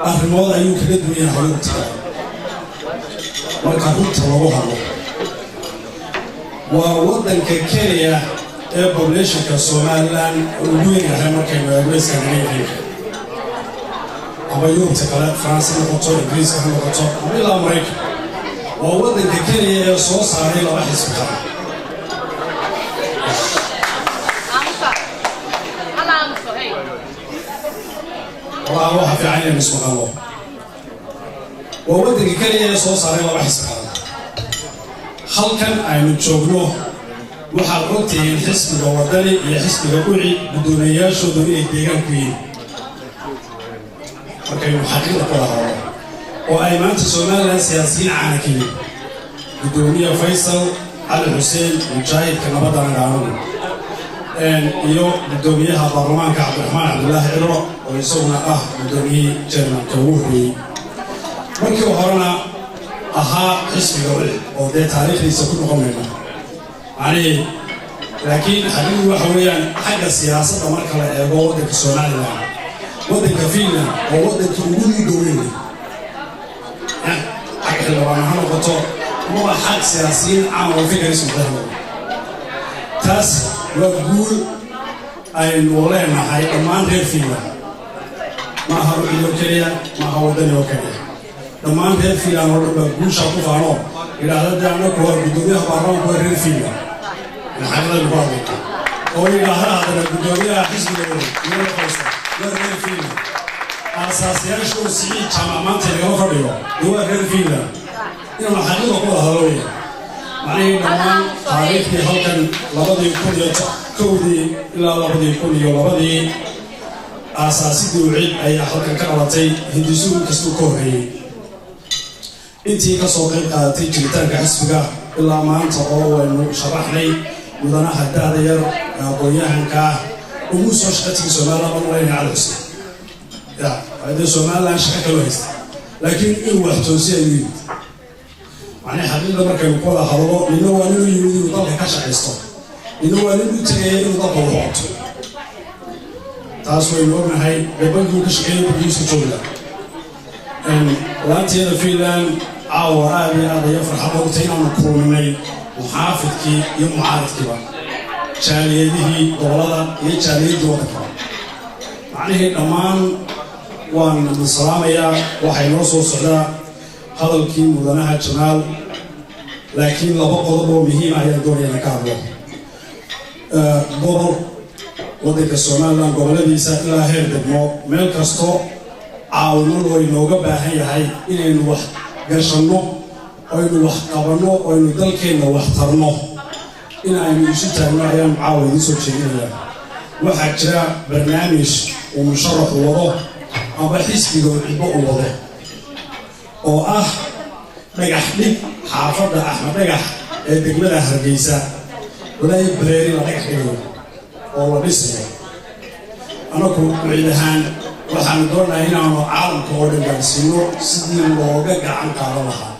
arrimood ayuu kaga duwan yahay runta marka runta lagu hadlo waa waddanka Kenya population ka Somaliland ugu yahay markay weeska leeyihiin ama Yurubta kale France noqoto Ingiriis noqoto ama ilaa Mareykan waa waddanka Kenya ee soo saaray laba xisbi waxa fiican in isku qabo waa waddanka Kenya ee soo saaray laba xisbi halkan aynu joogno waxaa runtii xisbiga wadani iyo xisbiga uci gudoomiyaashooda inay deegaan ku yihiin markaynu xaqiiqda ku lahaado oo ay maanta Somaliland siyaasiyiin caana ka yihiin gudoomiye Faysal Ali Hussein mujaahidka nabadda nagaano iyo gudoomiyaha baarlamaanka Cabdiraxmaan Cabdullaahi Ciro oo isaguna ah gudoomiye Jarmalka ugu horreeyay markii horena ahaa xisbiga uci oo dee taariikhdiisa ku noqonayna عليه لكن حبيبي وحويا حاجة سياسة مركز الأربعة ودك الصومالي ودك فينا وودك وجودي دولي حاجة حلوة أنا هم قطع مو حاجة سياسيين عملوا فكرة اسمه ده تاس وتقول أي الولاء ما هي أمان غير فينا ما هو إلوكيا ما هو دنيا وكيا أمان غير فينا وبقول شافوا فانو إذا هذا جانا كوار بدونها بارون كوار غير فينا الحمد لله وإلى هذا الجميع حزب الوطن غير فينا أساسيات شو سعيد تماماً تلقاه فريو هو غير فينا إنه حقيقة كلها هروية معناه نمان تاريخ هالكن لابد يكون كودي إلا لابد يكون لابد أساسي دوعي أي هالكن كارتي هندسو كسو كوري أنتي كسوق تيجي تلقى حسبك إلا ما أنت أو إنه شرحني مدنا حتى هذا قويان كا وموسى شقتي سومالا بنورين على الحسين يا هذا سومالا شقة الوحيد لكن هو توسيع يريد معناه حبيبنا مركب قولا حلو إنه وانو يريد يطلع كشة عيسى إنه وانو تجي يطلع وقت تاسوي يومنا هاي ببنجو كشة بيجي سجولا إن لانتي الفيلان عوارابي هذا يفرح بوتين ونكوني محافظك يوم معارضك شاليده دولة يشاليد وقتك معناه الأمان وان السلام يا وحي نوصل صدا هذا الكيم مدنها جمال
laakiin laba qodob oo muhiim ah ayaan doonaya inaan ka hadlo gobol waddanka Somaliland goboladiisa ilaa heer degmo meel kasto caawimo oo inooga baahan yahay inaynu wax gashanno aynu wax qabanno aynu dalkeena wax tarno in aynu isu taagno ayaan caawa idin soo jeedinayaa waxaa jira barnaamij uu musharax wado ama xisbiga cidbo u wado oo ah dhagax dhig xaafadda Axmed Dhagax ee degmada Hargeysa walaa bareeri la dhagax dhigo oo la dhisayo anagu ciidahan waxaan doonayaa inaanu caalamka oo dhan gaarsiino sidii looga gacan qaadan lahaa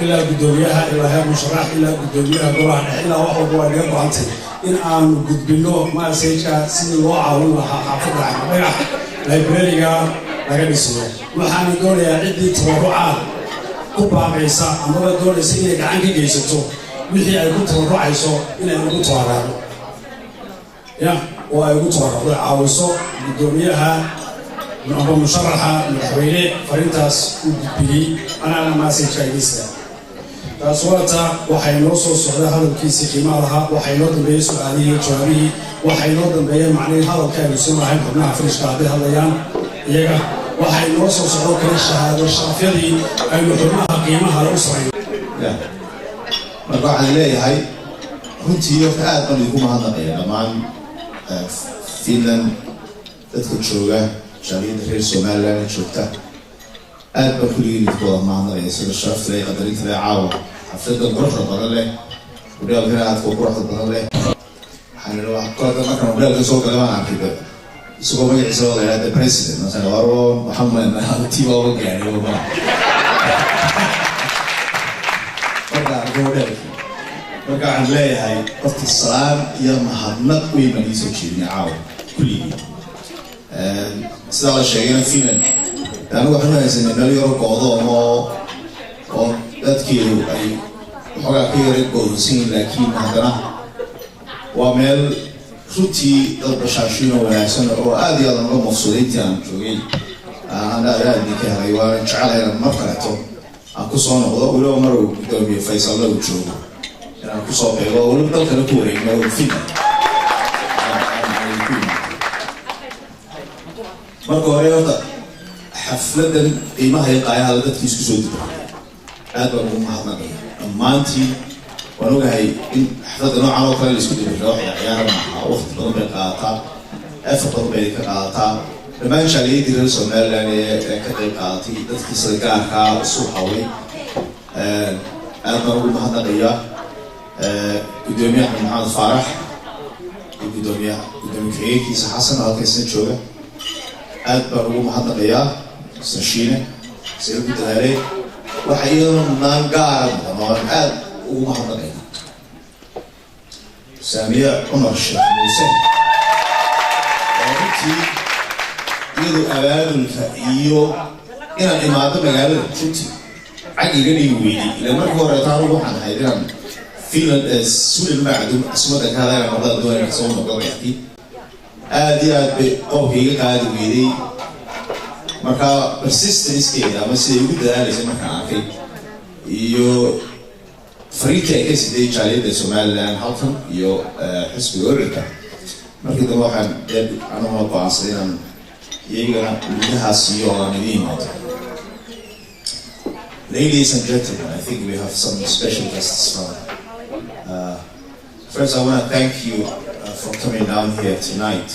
ilaa gudoomiyaha ilaa heer musharax ilaa gudoomiyaha golaha dhexe ilaa wax walba waa naga go'antay in aanu gudbino masajka sidii loo caawin lahaa xaafadda Axmed Dhagax librariga laga dhisayo waxaan doonayaa ciddii tabarucaad ku baaqaysa amaba doonaysa inay gacan ka geysato wixii ay ku tabarucayso inay ugu tabarucdo oo ay ugu tabarucdo caawiso gudoomiyaha ama musharaxa madaxweyne farintaas u gudbiyey anaana masajka igista taas waata waxay noo soo socday hadalkiisii qiimaha lahaa waxay noo dambeeyey su'aalihii jawaabihii waxay noo dambeeyeen macnihii hadalka aynu soo lahayn xubnaha fariishka hadday hadlayaan iyaga waxay noo soo socdo kala shahaado sharafyadii aynu xubnaha qiimaha lagu sameeyo
marka waxaan leeyahay runtii horta aad baan idinku mahadnaqaya dhammaan Finland dadka jooga jaaliyadda reer Somaliland joogta aad baan kulligiin idinku wada mahadnaqaya sida sharafta iyo qadarinta leh caawa xafladda quruxda badan leh hudheelkana aad ku quruxda badan leh waxaan leeyahay kolka markaan hudheelka soo galay waan arkay isagoo magaciisa oo la yidhaahdo president masana warwoon maxamed tiiba uga gaaray marka waxaan leeyahay qofka salaam iyo mahadnaq weyn baan iisoo jeedinay caawa kulligii sidaa la sheegayna Finland anigu waxaan haysanay meel yaro go'doon oo dadkeedu ay waxoogaa ka yara go'doonsan yihiin laakiin haddana waa meel runtii dad bashaashiin oo wanaagsan oo aad iyo aad uga maqsuuday intii aan joogay aan aad idinka helay waan jecelahay mar kaleeto aan ku soo noqdo weliba mar uu gudoomiye Faysal uu joogo inaan ku soo beego weliba dalkana ku wareegno Finland marka hore horta xafladan qiimaha iyo qaayaha dadkii isku soo dibay aad baan ugu mahadnaqaya dhammaantiin waan ogahay in xafladda noocan oo kale la isku dibay wax ciyaar maaha waqti badan bay qaadataa effort badan bay ka qaadataa dhammaan jaaliyadii reer Somaliland ee ka qayb qaadatay dadkii sida gaarkaa isu hawlay aad baan ugu mahadnaqaya gudoomiyaha Maxamed Faarax iyo gudoomiye ku-xigeenkiisa Xasan oo halkaasna jooga aad baan ugu mahadnaqayaa Sashiine sida ku dadaalay waxa iyadoo naan gaar ah aad ugu mahadnaqayaa Saamiya Umar Sheekh Muuse iyadoo abaabulka iyo inaan imaado magaalada runtii cagiga dhigi weydii ilaa markii hore taanu waxaan ahayd inaan Finland Sweden macdum asmada kaada noqda doonaysa soo noqdo wixii aad iyo aad bay qowkayga qaadi weydii marka persistence-keeda ama siday ugu dadaalaysa markaan arkay iyo fariinta ay ka siday jaaliyadda Somaliland halkan iyo xisbiga ururka markii dambe waxaan anuma go'aansaday inaan iyagana gudahaas iyo aan idiin imaado. Ladies and gentlemen, I think we have some special guests from. First, I want to thank you for coming down here tonight.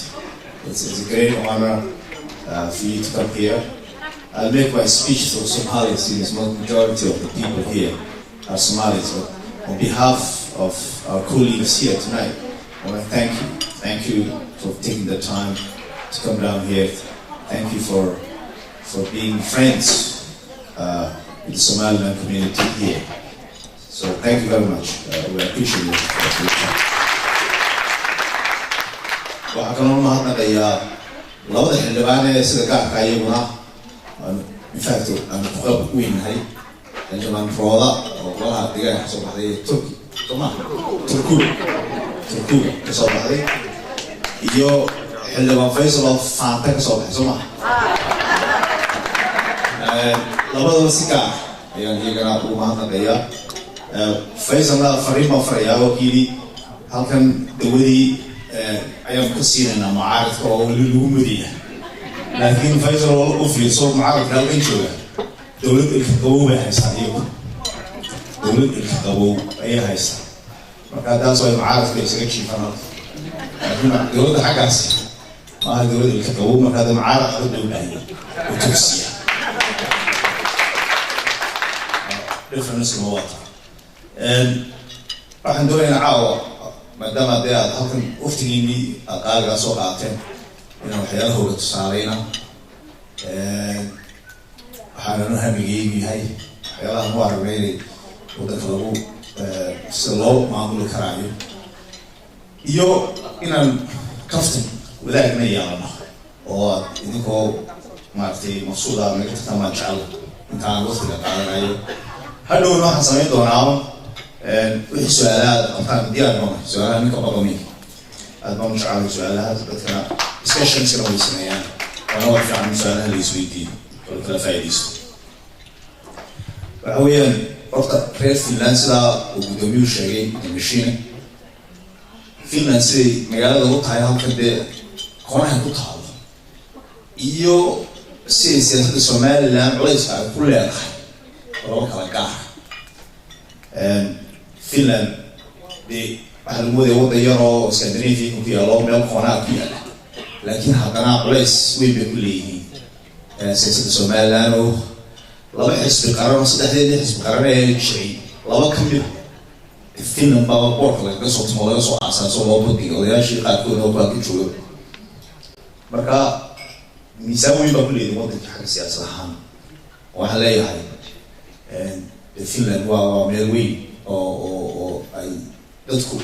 It's a great honor for you to come here. I'll make my speech through Somali since the majority of the people here are Somalis. But on behalf of our colleagues here tonight, I want to thank you. Thank you for taking the time to come down here. Thank you for being friends with the Somaliland community here. So thank you very much. We appreciate it. waxaan kaloo mahadnaqayaa labada xildhibaan ee sida gaarka iyaguna in fact aan ku qab weynahay xildhibaan Rooda oo golaha deegaanka ka soo baxday Turkuga ka soo baxday iyo xildhibaan Faysal oo Faanta ka soo baxay Soomaa labadaba si gaar ayaan iyagana ugu mahadnaqayaa فيصل فريق مفريا وكيلي هل كان دولي أيام كسيرنا معارض كأولو مدينة لكن فيصل وفي صوت معارض كالين شوية دولة الكتابو هيسا دولة الكتابو أي هيسا مركا دا سوي معارض كيسا كشي فنال دولة حاجاسي ما هي دولة الكتابو مركا دا معارض الدولة هي وتوسيا ريفرنس المواقع waxaan doonaynaa caawa maadaama dee aad halkan waftigiinii aad qaaligaa soo qaateen inaan waxyaalahooda tusaaleyna waxaananu hamigeygu yahay waxyaalaha nu aragnay inay waddanka lagu sida loo maamuli karaayo iyo inaan kaftan wadaagna yeelano oo aad idinkoo maaragtay maqsuuda naga tartamaan jecel intaan waqtiga qaadanayo hadhowna waxaan samayn doonaa wixii su-aalaha qabtaan diyaar noqon su-aalaha ninka baqamiin aad baan u jecelahay su-aalaha dadkana discussionskana way sameeyaan waana wax fiican su-aalaha la isweydiiyo oo kala faa'iidaysto waxa weeyaan horta reer Finland sidaa uu gudoomiyuhu sheegay machine Finland siday magaalada ugu tahay halka dee koonaha ku taalo iyo siday siyaasadda Somaliland culayska ay ku leedahay laba kala gaar Finland de waxa lagu waday waddan yar oo Scandinavia ku yaalo meel qoonaa ku yaala laakiin haddana culays weyn bay ku leeyihiin siyaasadda Somaliland oo laba xisbi qaran saddexdeed xisbi qaran ee jiray laba ka mid Finland baa boorka laga soo tumo laga soo aasaaso loo badiyo odayaashii qaarkood oo baa ku jooga marka miisaan weyn baa ku leeyihiin waddanka xagga siyaasad ahaan waxaa leeyahay Finland waa meel weyn oo ay dadku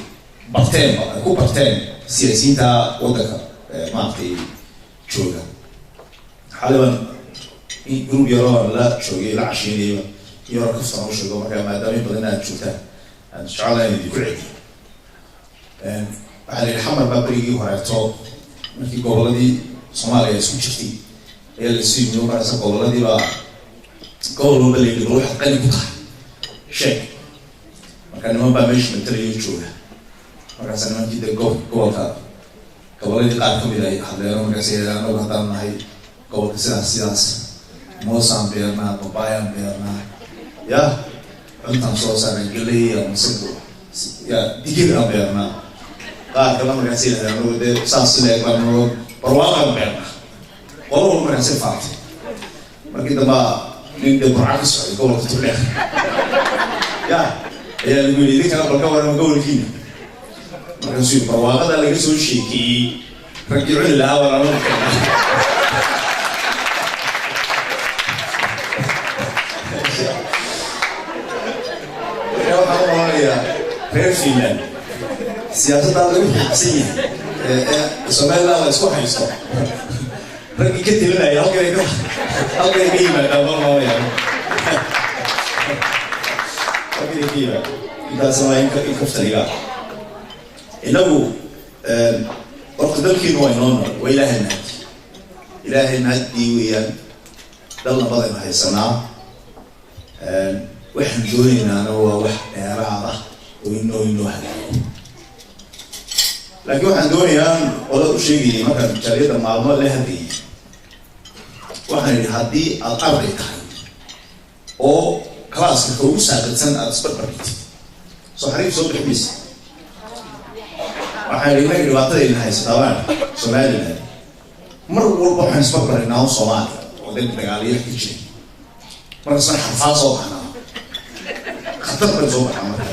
barteen ay ku barteen siyaasiyiinta waddanka maaragtay jooga xaliban in group yaroo la joogay la cashiinayba iyo kaftan u sheego markaa maadaama in badan aad joogtaan aan jecelahay idinku celiyo waxaa la yidhi xamar baa berigii horeeto markii gobolladii Soomaaliya isku jirtay ayaa la sii yimid markaasa gobolladii baa gobol walba la yidhi waxaad qani ku tahay sheeg markaa niman baa meesha matalayo jooga markaasa nimankii dee gobolka gobolladii qaar ka mid ay hadleeno markaas yidhahdaan anagu haddaan nahay gobolka sidaas moosaan beernaa babayaan beernaa ya cuntaan soo saaray galey ama sido ya digir aan beernaa qaar kala markaas yidhahdaan anagu dee saas sila eeglaanoo barwaaqaan beernaa qolaba markaasay faatay markii dambaa nin dee burca ka socday gobolka Turdheer ya ayaa lagu yidhi idinkana balka warama gobolkiina markaasuu yidhi barwaaqada laga soo sheekeeyey raggii cuni lahaa walaalo waxaan u malanayaa reer Finland siyaasaddaa lagu xigsan yahay Somaliland la isku haysto raggii ka telinaya halkay ka yimaadaan ma malanayaa intaas waa in kaftaniga inagu waqti dalkiinu waa inoo nool waa ilaahay mahadii weeyaan dalna badan haysanaa waxaan doonaynaana waa wax dheeraad ah oo inoo hagaago laakiin waxaan doonayaa ola u sheegayay markaan jaaliyadda maalmo la hadlayay waxaan yidhi haddii aad arday tahay oo klaaska ka ugu saaqidsan aada isbarbarigtid soo xariif soo bixmaysa waxaa yidhi inaga dhibaatadayna haysataabaan Somaliland mar walba waxaan isbarbarinaa Soomaaliya oo dagaaliyo ka jiray markaasaan xarfaa soo baxnaa khatar baan soo baxnaa marka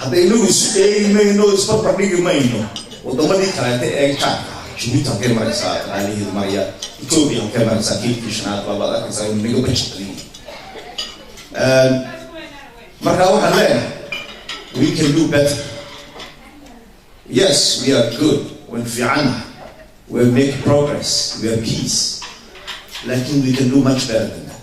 hadda inagu isu eegi mayno isbarbardhigi mayno waddamadii kaleete ee jaarka Djibouti halkay maraysaa dhaqaaliheedu maraya Ethiopia halkay maraysaa kiilkii shanaad baad arkaysaa inuu naga bajaqaliyo markaa waxaan leeyahay we can do better yes we are good when fiicanna we make progress we are peace lakin we can do much better than that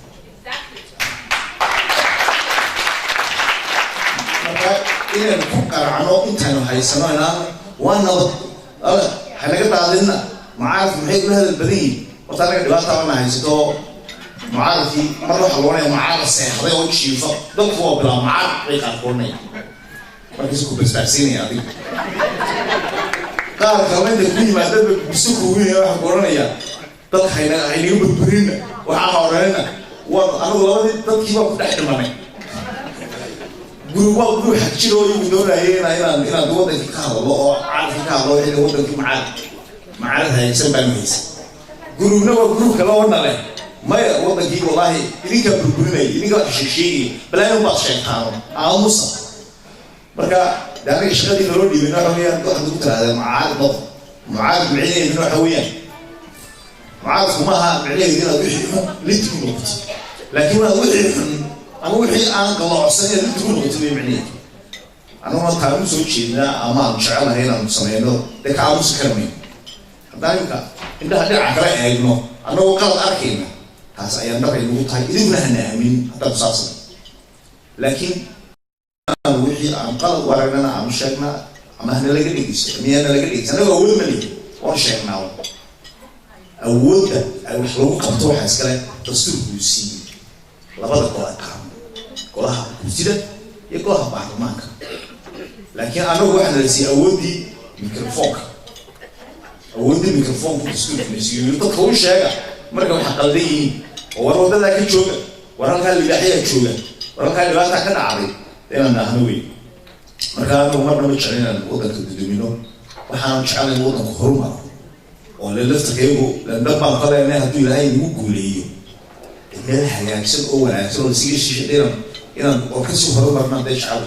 marka inaan ku qaracno intaanu haysano inaan waa nabad hanaga daadina macaarif maxay kula hadal badan yihiin horta anaga dhibaata wana haysato معارضي مرة حلوانية معارض سيحضي وشيفة ضلفوا بلا معارض بيقى القرنية مركزكم بسبعسيني هذه قال كمان تكوني ما دب بسكوا وين راح القرنية ضل حينا يبررنا وعاورنا وأنا والله ضل كيف بفتح المامي قلوا حكيلو يقولون هنا دوّد في كهرباء الله عارف كهرباء اللي هو في معارض هاي سبع ميس قلوا نوا كلام له ما وضع كي والله اللي كبرنا اللي كشيء بلا يوم باش يخانوا عاموسا مركا دارك الشغل دي نرودي بينا هويا واحد دكتور هذا معارض معين إنه حويا معارض وما معين هنا اللي تكون وقت لكن أنا وحي أنا الله عسني اللي تكون وقت اللي معني أنا ما تعلم سوي شيء لا أما نشعل هنا نسمينه ده كعاموس كرمي دايمك إنت هذا عقرأ إنه أنا وقال أركينا هذا أيام ده إنه تاي إذا نحن من هذا بساطة لكن أنا وحي أنا قال ورنا أنا شكنا أما هنا لقي ليس ميانا لقي ليس أنا أول ملي وأنا شكنا أول ده الحروب قبضوا حسكلا تصير بوسي لبعض القواعد كلها كوسيدة يكلها بعض ماك لكن أنا واحد اللي أودي ميكروفون أودي ميكروفون كوسيدة كوسيدة يطلعوا شيء مركب حقلي ورا ده ذاك الشوكة ورا كان اللي بيحيى الشوكة ورا كان اللي بيحيى كان عاري لأن أنا هنوي مركب أنا مرة بتشعلنا الوضع كدومينو وحنا بتشعلنا الوضع كهرمة ولا لفت كيبو لأن ده بعد طلع إنها هتقول هاي مو قوليه إنها هيعكسن أول عكسن وسيجي شيء ديرم إن وكسر هرمة ما بديش على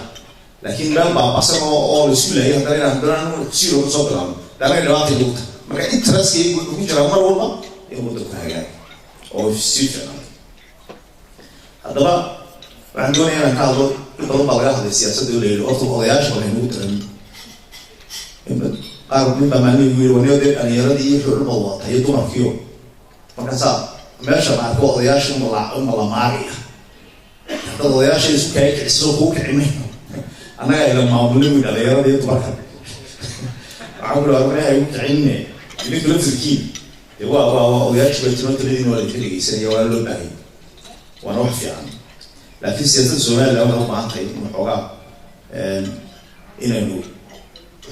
لكن لما بحصل أول سؤال هي هذا سيرو بصبران ده اللي بعطي دوت مركب إنترست كيبو كوجرا مرة والله يقول لك حاجة أو في السيف هذا بقى عندنا هنا كذا يقولون بقى هذا السياسة دولية الأرض وضياش ولا يموت قالوا من بمعنى يقول ونيودي أن يردي يحول الموضوع هيتونا فيه فكذا ماشى مع وضياش ولا ماريا هذا وضياش يسكايك يسوقوك عمين أنا لما أقول من على يردي يتبرك عمرو أنا يقول عيني اللي كل فيكين هو وضياش بيتنا تريدين ولا تريدين سنة ولا لو باهي وأنا واحد يعني لكن سياسة الزمان لو هم عن خير من حوار إنه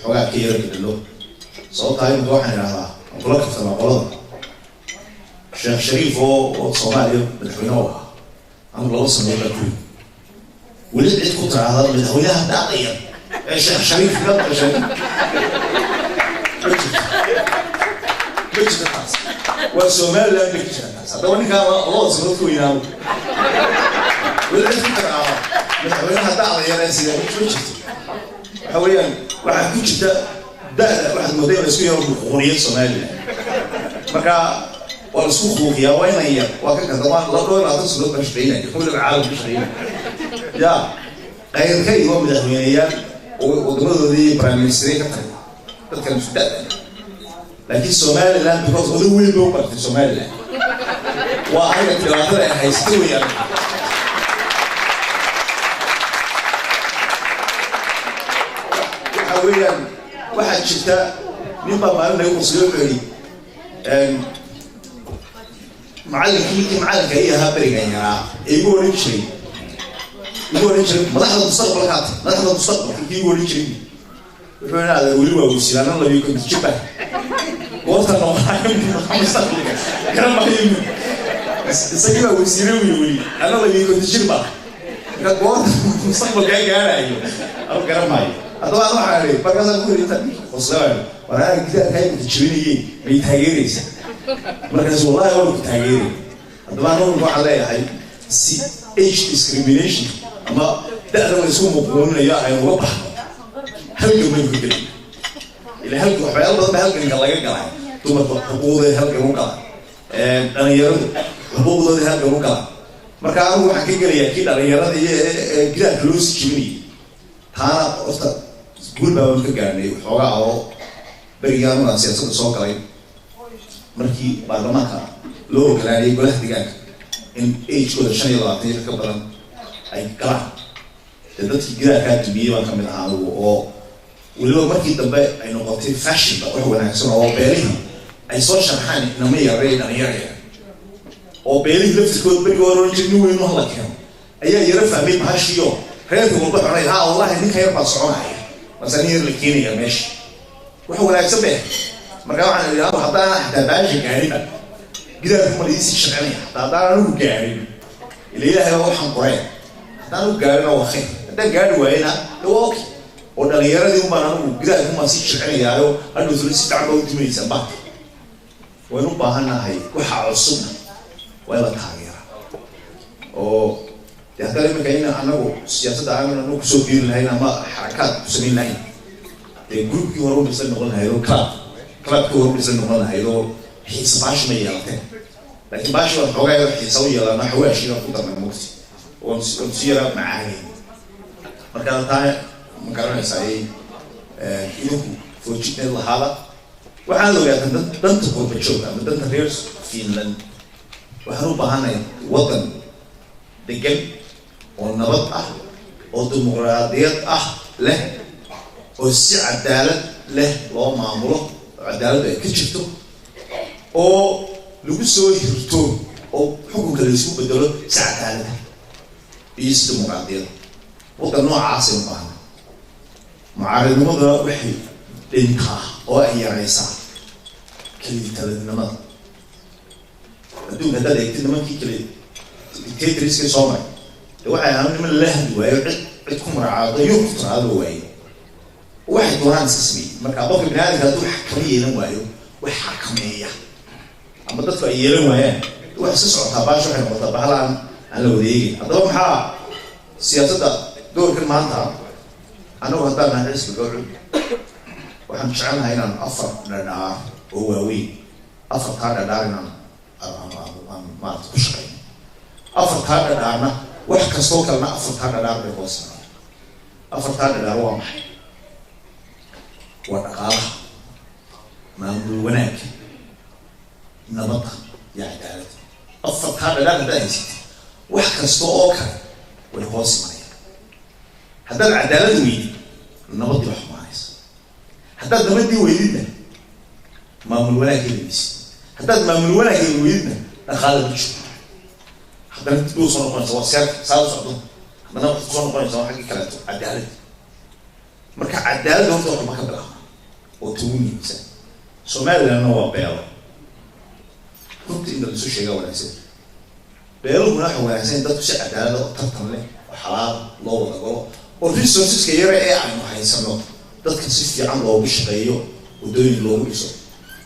حوار كير كده صوت هاي مدوحنا هذا أقول لك في المقولة الشيخ شريف هو صومالي بالحنوة أنا والله صنع له كل ولد عيد كتر هذا من هويها داقية الشيخ شريف قال شريف بيجي الناس والصومال لا بيجي الناس هذا وين كان الله صنعه وينام ولد عيد كتر هذا من هويها داقية ناس يا بيجي حواليا واحد كل ده واحد مدير اسمه غنية صومالي مكا والسوق يا وين هي وكذا طبعا لا تصل بشرينا كل العالم بشرينا يا غير كي هو من الهويات ودول دي برايم مينستر كان سودان لكن الصومال الان بيكوز هو وين بوقت في الصومال الان وهي الثلاثه هيستوي يعني حواليا واحد شتاء نبقى معنا يوصلوا لي معلم هي هابري يعني يقول لك شيء مدحض المستقبل كات مدحض المستقبل يقول لك شيء فانا هذا ولي وسيل انا اللي يكون تشبه وقت انا المستقبل كلام ما يهم سيبا وسيل ويقول انا اللي يكون تشبه وقت المستقبل جاي ايوه او كلام ما هذا انا عارف بقى انا اقول انت وصلنا وانا كده كاي بتشبيني بيتهيريس مركز والله ولا كتاجيري طبعا هو عليها هاي age discrimination أما ده لما يسوون مقولون يا أيها وضح هل يوم يقول إلى هل يوم حيال بدل هل كان الله يقال ثم حقوقه هل كان مقال أنا يرد حقوقه هل كان مقال مركز هو حقيقة لي أكيد أنا يرد كده فلوس كمية هذا أصلا كل ما ممكن يعني حوار أو بريان ولا سياسة السوق عليه markii baarlamaanka loo ogolaaday golaha deegaanka in age-kooda 25 ka badan ay galaan dadkii gidaarkaa dumiyey baan ka mid ahaa anugu oo weliba markii dambe ay noqotay fashionba wax wanaagsan oo beelihii ay soo sharxaan inama yarey dhalinyaraya oo beelihii laftirkood beri hore jirni weyn oo la keeno ayaa yara fahmay bahashiyo reerka walba xunay ha wallahi ninka yar baa soconaya masani yar la keenaya meesha waxa wanaagsan baa marka waxaan ilaahay haddana hadaa baashi gaariba gidaarku ma liisi shaqeynaya haddana anu gaarin ilaahay waxaan qoray haddana uu gaarina waa khayr haddana gaari waayna waa okay oo dhalinyaradii u baahan uu gidaarku ma si shaqeynayaayo hadhow si fiican loo dimaysa ba waynu u baahanahay waxa cusub waa la taageera oo haddana iminka in anagu siyaasadda aanu kusoo biiri lahayn ama xarakaad ku samayn lahayn dee groupkii hore u dhisan noqon lahayd oo clubkii hore u dhisan noqon lahayd oo xiisa baashi ma yeelateen laakiin baashi waa xoogaa xiisa u yeelana xawaashii baa ku darnay mugti oon si yaraa macaagayn marka taa ma garanaysaa idinku foojigneed lahaada waxaad ogaataan danta qurba joog ama danta reer Finland waxaan u baahanahay waddan degan oo nabad ah oo dimuqraadiyad ah leh oo si cadaalad leh loo maamulo cadaalad ay ka jirto oo lagu soo hirto oo xukunka la isku bedelo si cadaalad iyo si dimuqraadiyad waddan noocaas u baahan mucaaradnimada waxay dhintaa oo ay yaraysaa keliitaladnimada adduunka haddaad eegtid nimankii kale dictatorska soo maray waxay ahaan niman la hadli waayo cid ku magacaado iyo ku tiraado waayo waxay doonaan iska sameeyey marka qofka bini aadamka hadduu xakama yeelan waayo wax xakameeya ama dadku ay yeelan waayaan wax iska socotaa baasha waxay noqotaa bahlaan aan la wadeegin haddaba maxaa siyaasadda doorkan maanta anagu haddaan nahay xisbiga cud waxaan jecelnahay inaan 4 dhadhaar oo waaweyn 4 dhadhaar inaan maanta ku shaqeyno 4 dhadhaarna wax kastoo kalena 4 dhadhaar bay hoos maraan 4 dhadhaar waa maxay waa dhaqaalaha maamul wanaag nabadda iyo cadaalad 4 dhadhaar haddaad haysatid wax kasta oo kale way hoos marayaan haddaad cadaalad weydid nabaddii wax xumaanaysa haddaad nabadii weydidna maamul wanaag helaysid haddaad maamul wanaag heli weydidna dhaqaala ma jiro haddana dib u soo noqonaysa waa seer saa u socdo haddana waxaad kusoo noqonaysa waa xaggii kaleeto cadaalad marka cadaalad horta waxba ka bilaabna oo tugu muhiimsan somalilandna waa beelo runtii inta lasu sheegaa wanaagsan beeluhuna waxa wanaagsan dadku si cadaalad oo tartan leh oo xalaal loo wada galo oo resourceska yare ee aynu haysano dadka si fiican loogu shaqeeyo wadooyin loogu dhiso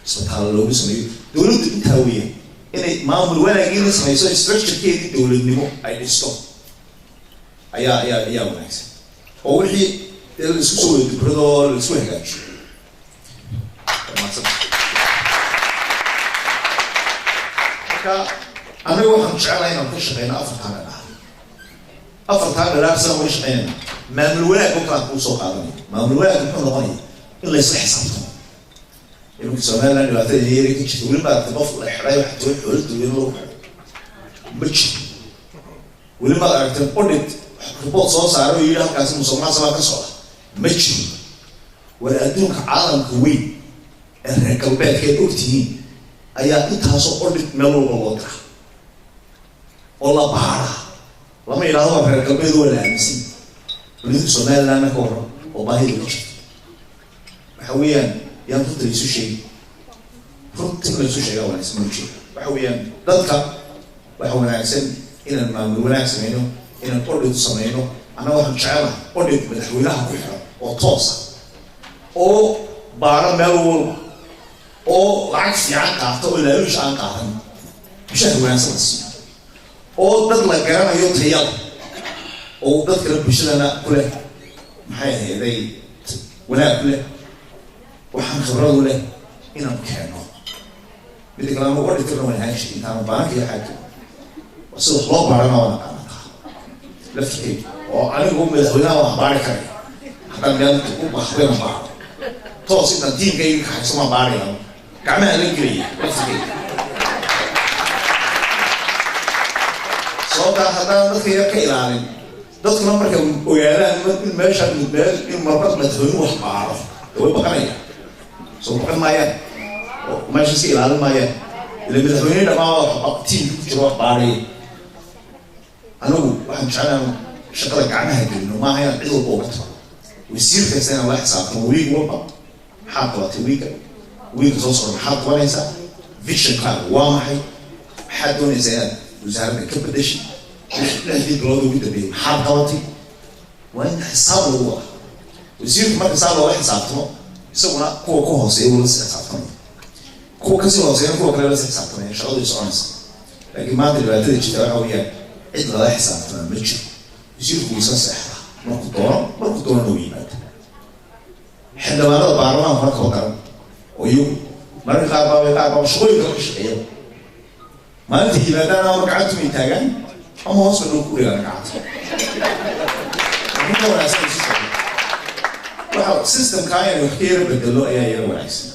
isbitaal loogu sameeyo dowladdu intaa weeyaan inay maamul wanaagina samayso structurekeedii dowladnimo ay dhisto ayaa wanaagsan oo wixii la isku soo wada dubrado oo la isku hagaajiyo marka anaga waxaan jecelahay inaan ka shaqeyno 4 dhadhaar saan uga shaqeynayna maamul wanaag oo kalaan kuu soo qaadanaya maamul wanaag muxuu noqonaya in la isla xisaabtamo iminka somaliland dhibaatada yari ka jirta weli maaragtay qof la xidhay waxa too xoolo dowlad lagu xidhay ma jiro weli maad aragtay audit report soo saaro oo yidhi halkaasi musuqmaasuqa ka socda ma jiro war adduunka caalamka weyn ee reer galbeedkeed ogtihiin ayaa intaasoo audit meel walba loo dira oo la baara lama yidhaahdo waa reer galbeed waa la aaminsan welidu somalilandna ka waran oo baahida ku jirto waxa weeyaan yaan runta laisu sheegi runta laisu sheegaa wanaagsan ma jiro waxa weeyaan dadka waxa wanaagsan inaan maamul wanaag sameyno inaan audit sameyno annaga waxaan jecelahay audit madaxweynaha ku xiran oo toosa oo baara meel walba oo lacag fiican qaata oo laaluush aan qaatan bishaha wanaagsan la siiyo oo dad la garanayo tayada oo dadkana bulshadana ku leh maxay ahayday wanaag ku leh waxaan khibradu leh inaan keeno midda kale ama auditorna waan ahaan jiray intaana baanka iyo xaakim sida wax loo baarana waa naqaanataa laftirkeeda oo anigu madaxweynaha waan baari karay haddaan meel u baxdayna baaro toos intaan tiimkayga kaxayso maan baaraya gacmaha la gelaya laftirkeeda sababtaa haddaan dadka yar ka ilaalin dadkuna marka ogaadaan in meeshaan in marmar madaxweynuhu wax baaro way baqanayaan soo baqan maayaan oo meesha iska ilaalin maayaan اللي مدحوين ما تيم جوا باري أنا واحد شعنا شغلة عنها إنه ما هي عدل بوقت ويصير في سنة واحد ساعة ويك وبا حاطة ويك توصل حاط ولا ينسى فيشن كان واحد حد دون إنسان وزارة كبدش لهذه البلاد ويدا بيه حاطة وين حساب هو ويصير ما حساب واحد ساعة يسوون كوكو هسي ولا ساعة كو كسي هسي كو كلا ساعة شغل يسونس لكن ما أدري بعد ذلك ترى وياه إذا لا حساب متشي يصير كويس صحة مركو دوران نوينات حنا ما نقدر بعرفنا هناك وكرم ويوم مرة كاربا شوي كرش أيوه ما أنتي إذا أنا ركعت من تاجان أما هو سلوك كوري ركعت مو ولا سيستم سيستم كاين وخير بدلو يا وناس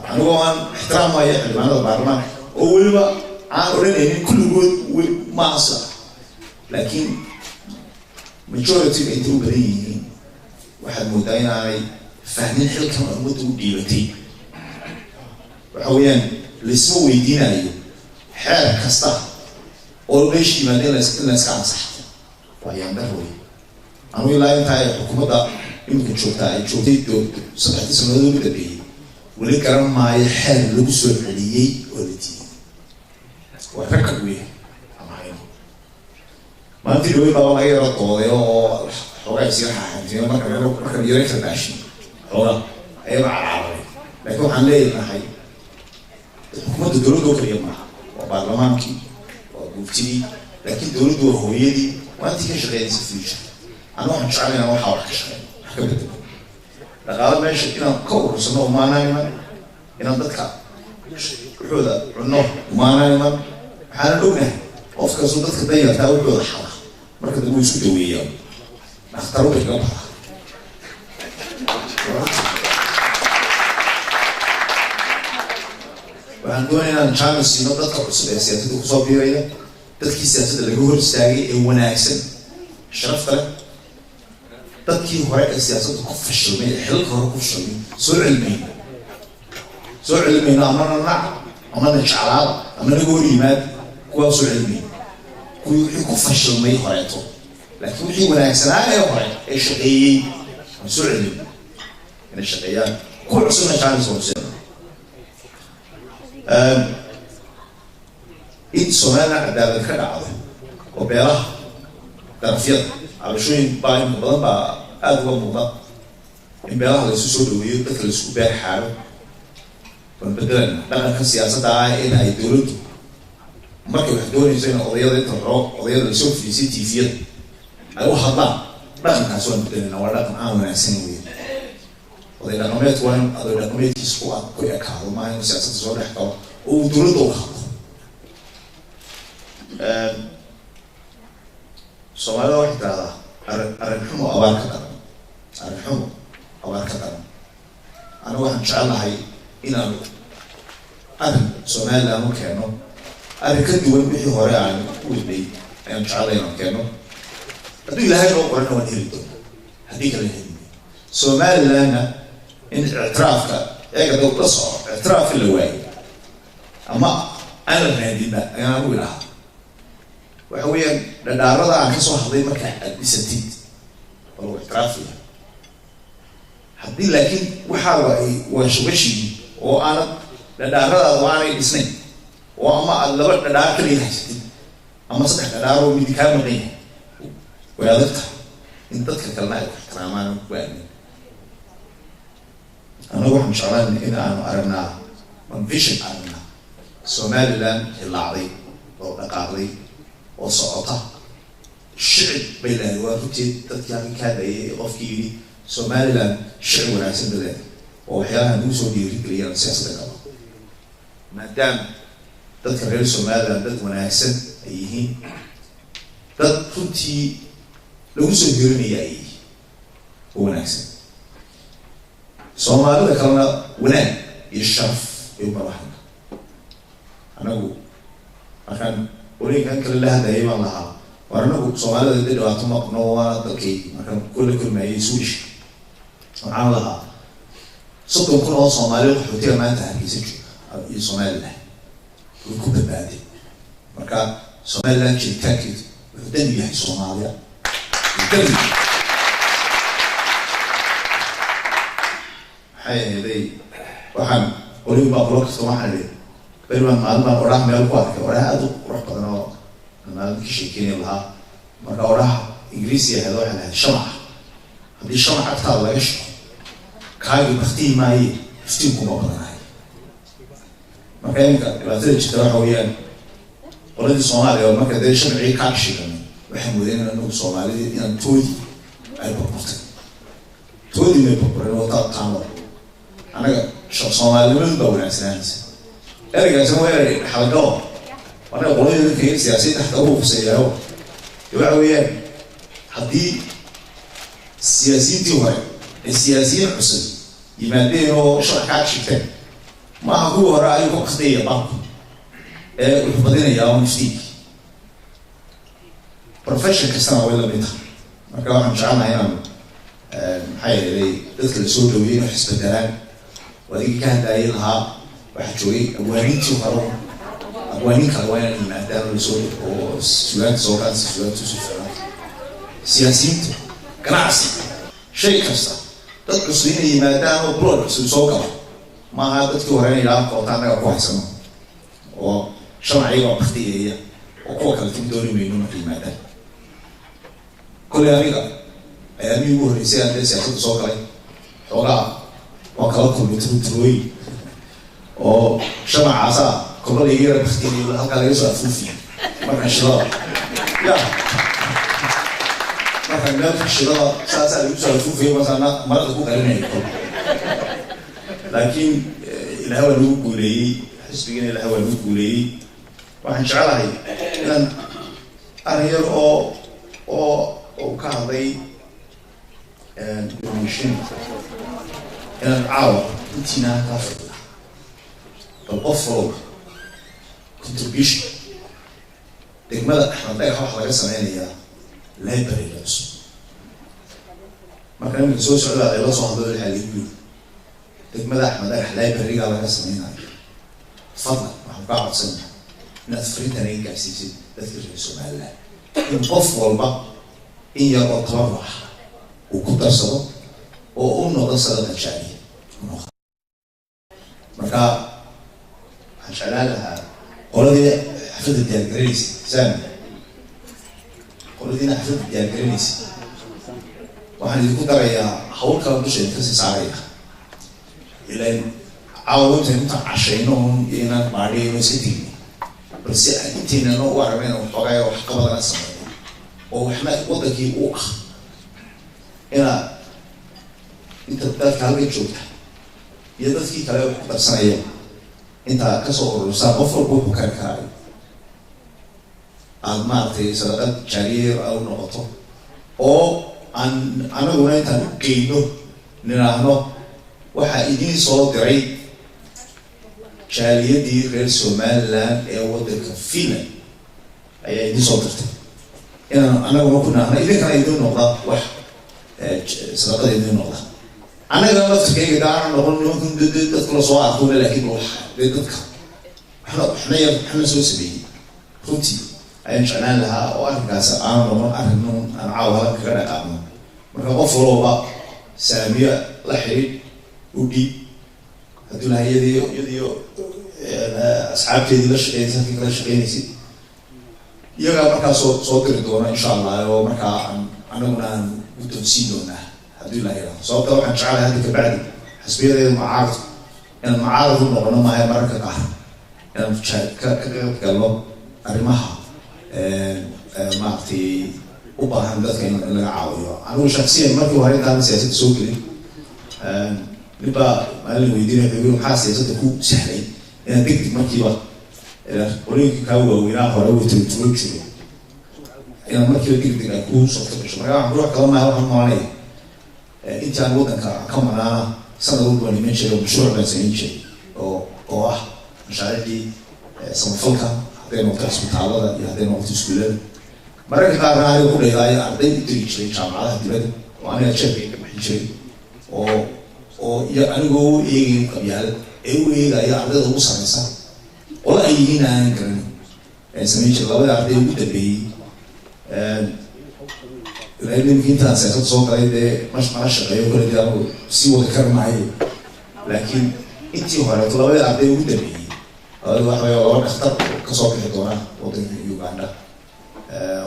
أنا وان احترام ما يحل ما نقدر بعرفنا أول ما عارفين كل جود ما أصل لكن majority أنتوا بريئين واحد مدين على فاهمين حل كم أمود وديبتي وحويان لسمو يدين عليه حال كسته أول بيش يمدين الناس كان صح وهي عندهوي أنا ولا ينتهي حكومة يمكن شوفتي دو سبعة سنوات بدبي ولي كرام ما يحل لبسوا عليه ولتي وفكر ويه ما أنت لو يبغى الله يرطو يو حوجا يصير حاجة ما كان يريح الباشين حوجا أيوة عارف لكن عن ليه النهاية الحكومة الدولة دو كريمة وبرلمان كي وقفتي لكن الدولة دو هو يدي وأنت كشغال سفيش أنا واحد شغال أنا واحد حاول كشغال حكمت لقال ماشي إنا كور سنو ما نايم إنا بتكا حودا عنو ما نايم حنا لونه أفكار صدق كبيرة تاول حودا حلا مركز الموسيقى الدولية اختاروا بالجبهة وعندنا نشامل سينو تذكر السياسة وصوبيرية تذكي السياسة اللي جوهر استاجي وناكسن شرفت تذكي هواي السياسة كف الشلمي حلق هرب الشلمي سوء علمي أمرنا نعم أمرنا شعراء أمرنا جوري ماد كوا سوء علمي كف الشلمي هوايته لكن وحي وناكسن هاي هواي إيش غيي سوء علمي من الشقيان كل عصرنا كان سوسينا إن سمعنا عدالة كنعض وبيراه ترفيض على شوي باين مبلغ بأدوى مبلغ إن بيراه لسوسو دويو تكل سو بير حال ونبدلنا لأن السياسة داعي إن هاي دولد مركب حدوني زين قضية التراب قضية السوق في سيتي فيها أو هذا لكن كاسون بدلنا ولا كان عامل سنوي وإذا نميت وين أذا نميت يسقط كوي أكاد ما هي سياسة زور حكوا ودولد وخاط سؤال واحد هذا أرنحمو أبار كتر أنا واحد شعل هاي إن أنا سؤال لا مكانه أنا كنت وين بيجي هراء عن ولدي أنا شعل هنا مكانه أدري لهاي لو قرنا ونهيلته هذيك اللي هني سؤال لنا إن اعترافك يا جدول تصعب اعتراف اللي واي أما أنا الهندينا أنا أقول لها وحويا لدارada aan ka soo hadlay marka aad dhisatid oo اعترافي hadii laakiin waxa waa shubashi oo aan ladaarada waanay dhisnay oo ama aad laba dhadhaar kaliya haysatid ama saddex dhadhaar oo mid ka maqan way adagta in dadka kalena ay ixtiraamaan waani أنا واحد شغلان إن أنا أرنا من فيشن أرنا سوماليلاند العظي أو نقاضي أو سقطة الشعب بين الوقتين تتكلم كذا يقفكيني سوماليلاند شعب وناسين بلاد وأحيانا نوصل لرجليان سياسة كذا ما دام تذكر سوماليلاند بلاد وناسين أيهين تذكرتي لو سجلني أيه وناسين Soomaalida kalena wanaag iyo sharaf ay u baahan anagu markaan oreegan kala lahday baan lahaa waranagu Soomaalida dad dhawaato ma qno waa dalkay markaan kulli kulmay Swedish waxaan lahaa soddon kun oo Soomaali wuxuu tii maanta hargeysa iyo Soomaaliland way ku badbaadeen marka Somaliland jiritaankeedu wuxuu dan yahay Soomaaliya hay'adey waxaan qolin baa blog Soomaaliya berman maalma oraah meel ku arkay oraah aad u qurux badan oo maalin ka sheekeynay lahaa marka oraah Ingiriisi ah waxa la shamac haddii shamac agtaada laga shaqo kaagi baktii maaye iftiin kuma badanahay marka inka dhibaatada jirta waxa weeyaan qoladii Soomaaliya oo marka dee sharci ka shigan waxay moodeen inuu Soomaalida inaan toodi ay burburtay toodi ma burburin oo taamo anaga Soomaalida baa wanaagsanaysa ergaas oo weeray xalqo wana qoladii ka siyaasadda xataa uu qosayay waxa weeyaan haddii siyaasiyiintii hore السياسيين عصر يمادينه شرح عشتين ما هو رأيه قصدية بعض وحبضين ياهم فيك بروفيشن كسنة ولا بيتها ما كان جعلنا هنا حي اللي تذكر السودويين وحسب الدلال وذيك كانت دايلها واحد شوي أبوانين تشوفهم أبوانين كلوين المعدان السود وسوات زورات سوات وسفرات سياسيين كناعسي شيء كسر dadku siinay yimaadaan oo blog soo gala ma aha dadku horey ilaa qotaanaga ku haysan oo sharciga waqtigeeya oo kuwa kale timdooni weeynu yimaadaan kolleega ayaa ugu horeysay aan siyaasadda soo galay xogaa oo kala kulmay oo shamacaasa kolleega yar waqtigeeya halka laga soo afuufiyay marka shilada marka meel shilada saasa lagu soo afuufiyay masana marada ku qarinay laakiin ilaahay waa lagu guuleeyay xisbigan ilaahay waa lagu guuleeyay waxaan jecelahay inaan arrin oo ka hadlay information inaan caawa intiina ka fadhiya bal qof walba contribution degmada Axmed Dhagax waxa laga sameynayaa library cusub marka inuu soo socdo ay la soo hadlo xaliibi degmada Axmed Dhagax library-ga laga sameynayo fadlan waxaan ka codsanayaa inaad fariintan ay gaarsiisid dadka reer Soomaaliland in qof walba in yar oo tabaruc uu ku darsado oo uu noqdo sadaqa jaariya marka waxaan jeclaan lahaa qoladii xafladda diyaargareynaysa saami qoladina xafladda diyaargareynaysa waxaan idinku darayaa hawl kala dusheeda kasii saaraya ilaan caawinta intaan cashayno iyo inaan baadhiyayno iska tegno balse aan inteynano u aragnayn waxoogaa wax ka badan sameeyo oo waxna wadankii u ah inaad inta dadka halka joogta iyo dadkii kale wax ku darsanaya intaa kasoo urursaa qof walba wuxuu kari karaayo aad maaragtay sadaqad jaariya u noqoto oo aan anaguna intaan u geyno niraahno waxaa idiin soo diray jaaliyadii reer Somaliland ee wadanka Finland ayaa idiin soo dirtay inaan anaguna ku naahno idinkana idiin noqda wax sadaqada idiin noqda anaga laftirkayga daan noqon dadka la soo arko laakiin wax dadka waxna soo sameeyay runtii ayaan jeclaan lahaa oo arrinkaas aan noqon arrin aan caawa kaga dhaqaaqno marka qof walba saamiya la xiriir u dhiib hadduu lahayadiyo asxaabteedii la shaqeynaysa halkii kala shaqeynaysid iyagaa markaa soo diri doona insha allah oo markaa anaguna aan guddoonsiin doonaa hadduu ilaha yidhahdo sababta waxaan jecelahay hadda kabacdi xisbiyadeeda mucaarad inaan mucaarad u noqono maayo mararka qaar inaan ka qayb galno arrimaha maaragtay u baahan dadka in laga caawiyo anigu shaksiyan markii hore intaan siyaasadda soo gelin ninbaa maalin weydiinaya wuxuu maxaa siyaasadda ku sahlay inaan degdeg markiiba qolooyinkii kaa waaweynaa hore way tuuro jiro inaan markiiba degdeg ay ku soo gasho marka waxaan ruux kala maayo waxaan noolay intii aan waddanka ka maqnaana sanad walba waan iman jiray oo mashruuc baan samayn jiray oo ah mashaariicdii samafalka hadday noqoto isbitaalada iyo hadday noqoto iskuullada mararka qaarna aniga ku dhaydaaya arday u diri jiray jaamacadaha dibadda oo aniga jeebka ka bixin jiray oo iyo anigoo u eegayo qabyaalad ee u eegaya ardayda ugu sareysa qolo ay yihiin aan garanin samayn jiray labada arday ugu dambeeyey ninkii intaan siyaasad soo galay dee mana shaqeeyo kale dee anigu sii wada kari maayo laakiin intii horeeto labada arday ugu dambeeyey labada waxa weeye laba dhakhtar kasoo bixi doona wadanka Uganda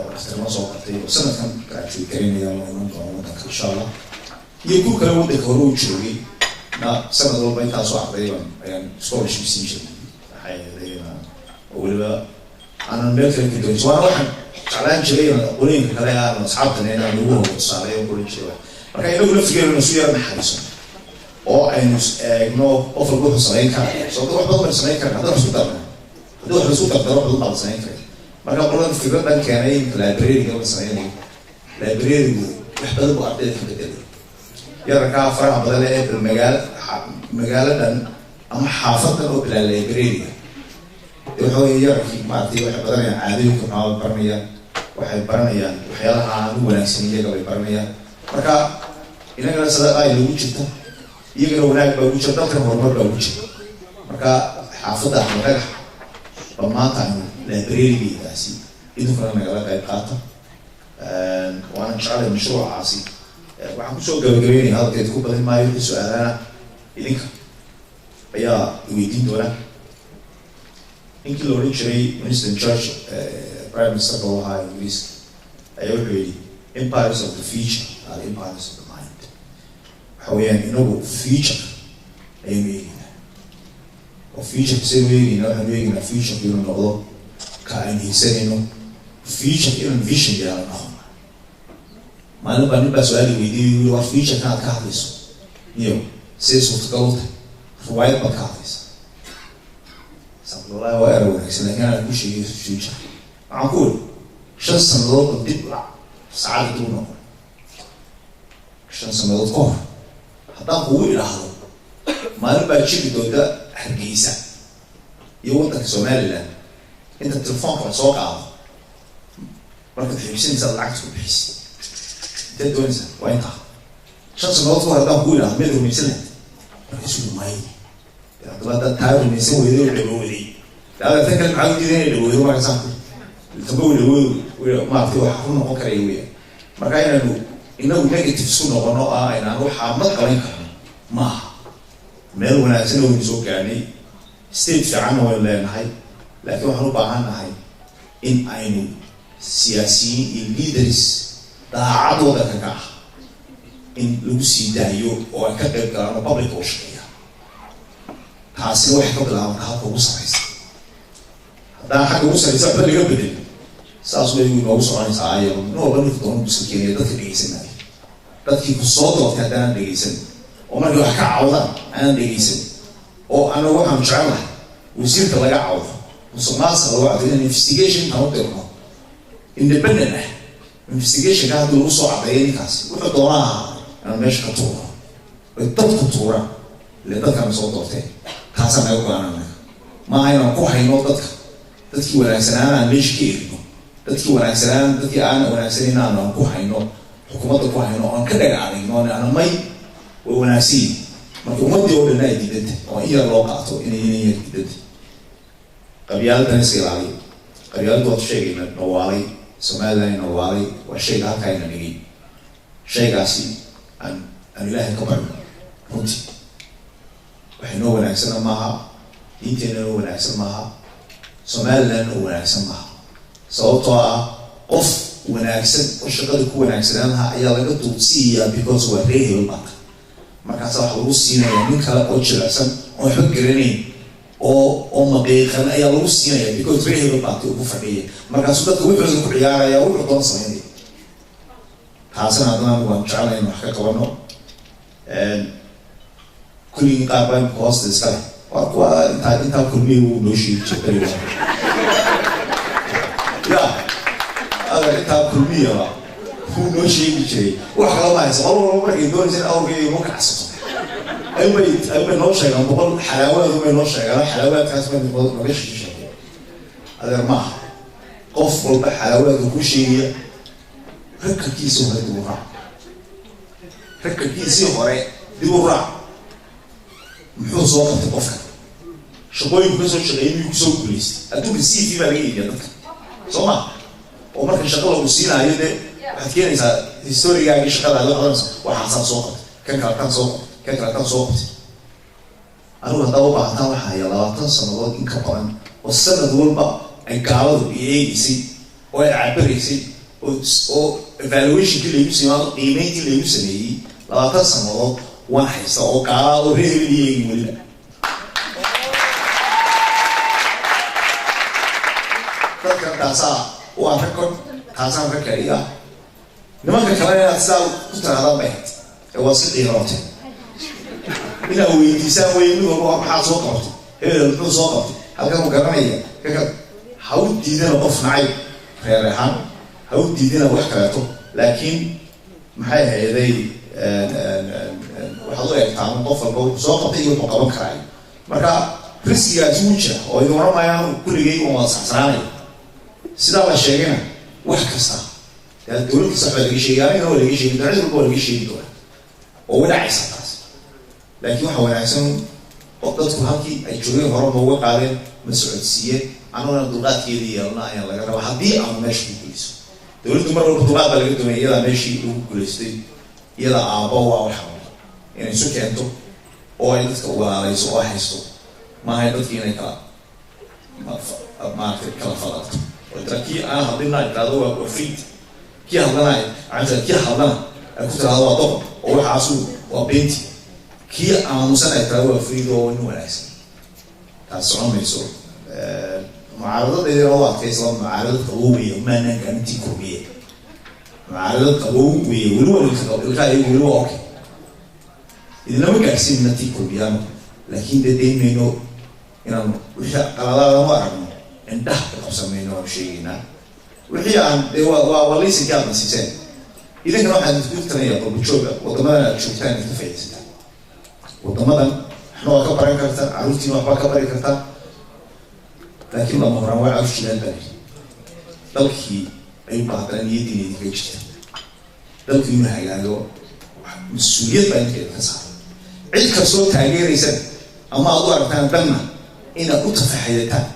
oo dhakhtarnimo soo bartay oo sanadkan graduate gareynaya oo iman doona wadanka insha allah iyo kuwa kale wadanka hore u joogay na sanad walba intaasoo arday ayaan scholarship siin jiray oo weliba aanan meel kale ka doon waana waxaan jeclaan jiray qolooyinka kale aan asxaabtan inaan ugu hogo saaray oo qolin jiray marka inagu laftigeena isu yar naxariiso oo aynu eegno qof walba wuxuu samayn karaa sababto wax badan samayn karaa haddana isku darno haddii wax laisku dardaro wax badan samayn kara marka qoladan fikradan keenay library-ga la samaynayo library-gu wax badan buu ardayda ka bedelay yararkaa faraha badan ee magaaladan ama xaafadan oo bilaa library-ga waxaa yararkii maaragtay waxay badanayaan caadooyinka maxaa baranayaan waxay baranayaan waxyaalaha aan u wanaagsan iyaga bay baranayaan marka inagana sadaqaa lagu jirta iyagana wanaag baa ugu jira dalkan horumar baa ugu jira marka xaafadda axmed dhagax ba maanta aynu library-giidaasi idinkuna nagala qayb qaata waana jeclay mashruucaasi waxaan kusoo gabagabeynaya hadalkeed ku badin maayo wixii su-aalana idinka ayaa weydiin doona ninkii la odhan jiray Winston Churchill prime minister oo ahaa ingiriiska ayaa wuxuu yidhi empires of the future are empires of the mind waxa weeyaan inagu future ayaynu eegaynaa oo future kasaynu eegaynaa waxaanu eegaynaa future inuu noqdo ka aynu hiigsanayno future inaan vision yeelano noqon maalin baa nin baa su-aali weydiiyey war future kanaad ka hadlayso iyo siday suurtagal u tahay riwaayad baad ka hadlaysa والله وأنا ونكسر لكن أنا كل شيء future معقول شن سنوات بدي ساعات دونه شن سنوات كور حتى قوي لحظة ما نبغى شيء بدو حرقيسة يوضك سؤال لا أنت التلفون كان سوق عض مركز حبسين زاد العكس بحس أنت دونسة وين تها شن سنوات كور حتى قوي لحظة ملهم يسلم مركز شو ماي هذا تعرف من يسوي ذي الدبولي لا تكلم عن ذي الدبولي ما يصح الدبولي ما في واحد هم مكرهيه ما كاين إنه نيجاتيف سنة ونوع إنه روح عمل قرين ما مال ولا سنة ونزوج يعني ستيت في عنه ولا نهاي لكن وحنا بعنا هاي إن أينو سياسيين الليدرز ده عضو ده كذا إن لوسي دايو أو كذا كذا بابليك أوشيا taasi wax ka bilaabanta halka ugu sareysa haddaan xagga ugu sareysa waxba laga bedel saas way inoogu soconaysaa ayo nooba ninka doona bisu keenaya dadka dhegeysanaya dadkii ku soo doortay haddaan dhegeysan oo markii wax ka cawdaan aan dhegeysan oo anagu waxaan jecelahay wasiirka laga cawdo musuqmaasuqa lagu cawdo in investigation aan u dirno independent ah investigationka haddii lagu soo cadeeyo ninkaasi wuxuu doonaa inaan meesha ka tuuro way dadku tuuraan ile dadkana soo doortay taasaan naga go-aanana maaha inaan ku hayno dadkii wanaagsanaan aan meesha ka erino dadkii wanaagsanaan dadkii aan wanaagsanin aan ku hayno xukuumadda ku hayno oan ka dhaga adayno ana may way wanaagsanyihin marka ummadii oo dhan ay diidanta oo in yar loo qaato inay yar diidanta qabyaaladdan iska ilaaliyo qabyaaladda waad sheegayna nawaalay somaliland nawaalay waa shayga halkaayna dhigay shaygaasi aan ilaahay ka barno runtii waxaynoo wanaagsana maaha diinteenanoo wanaagsan maaha somaliland oo wanaagsan maaha sababtoo ah qof wanaagsan oo shaqada ku wanaagsanaan lahaa ayaa laga duudsiiyaa because waa ree hebel banka markaasa waxa lagu siinayaa nin kale oo jilicsan oo waxba garanayn oo maqiiqan ayaa lagu siinayaa because ree hebel banka ugu fadhiya markaasuu dadka wuxuuda ku ciyaaraya wuxuu doon samaynaya taasina haddana waan jeclahay in wax ka qabano كل قابل كوست إسكال وأقوى أنت كلمي ونوشي تقريبا يا هذا أنت كلمي يا هو نوشي شيء وحلا ما يسمع أول مرة يدور زين أول كي ممكن حسب أي نوشي أنا بقول حلاوة ثم نوشي أنا حلاوة كاسمة ما بيش شيء هذا ما قف والله حلاوة كل شيء ركّ كيسو هاي دورا ركّ كيسو هاي دورا muxuu soo qabtay qofka shaqooyin ka soo shaqeeyay ku soo guuleystay adduunka CV baa laga iibiyaa dadka Soma oo marka shaqo lagu siinayo de waxaad keenaysaa historigaaga shaqada la qadanayso waxaa soo qabtay kan kale kan soo qabtay anigu hadda u baahan waxa ay 20 sanadood in ka badan oo sanad walba ay gaaladu eegisay oo ay cabiraysay oo evaluation kii lagu sameeyay qiimeyntii lagu sameeyay 20 sanadood waan haysta oo gaaladu reeriliyay waliba dadka taasa waa record taasa record nimanka kale ayaa saa ku tiraahdaa bayt ee waa si qiirootay ila weydiisaan weeynu oo waxa soo qabto wuxuu soo qabtay halkan uu garanaya ka hawl diidana qof nacay reer ahaan hawl diidana wax kaleeto laakiin maxay hayday waxa loo yaqaan qof walba soo qabtay iyo qaban karay marka riskigaas uu jira oo ay waramayaan kulligay oo saxsanay sida la sheegayna wax kasta dowladda saxda laga sheegay oo laga sheegay dowladda oo laga sheegay oo wadacaysa taas laakiin waxa wanaagsan oo dadku halkii ay joogeen hore looga qaadeen mas'uuliyad anuna dulqaadkeeda yeelna ayaa laga rabaa haddii aan meesha ku guuleyso dowladdu mar walba dulqaad baa laga doonaya iyada meeshii ugu guuleystay iyada aabbo waa waxa inay isu keento oo ay dadka walaalayso oo haysto maaha dadkii inay kala kala falato ولكن أنا حضرنا كذا وفيد كي حضرنا عشان كي حضرنا كنت هذا وطبع أو حاسو وبنتي كي أنا مسنا كذا وفيد وإنه ناس تسمع ميسور معارضة ده رواه كيسون معارضة قوية وما نكمتي قوية معارضة قوية ولو الكاي ولو أوكي إذا لم يكسين نتي قوية لكن ده دين منه إنه وش قرار ما أعلم انتهى قسمينه وشيءنا وحيان وليس كان سيسان إذا كان واحد يقول ترى يقول بتشوفه وضمنا تشوف ثاني تفيز وضمنا إحنا كبرين كرتا عروتي ما كبرين كرتا لكن ما مرة واحد عرفش للبني دلكي أي بعض أن يديني ديكشت دلكي ما هي عنده مسؤولية بين كده كسر عيد كسر تغيير يسد أما أدوار كان دمنا إن أطفى حياتها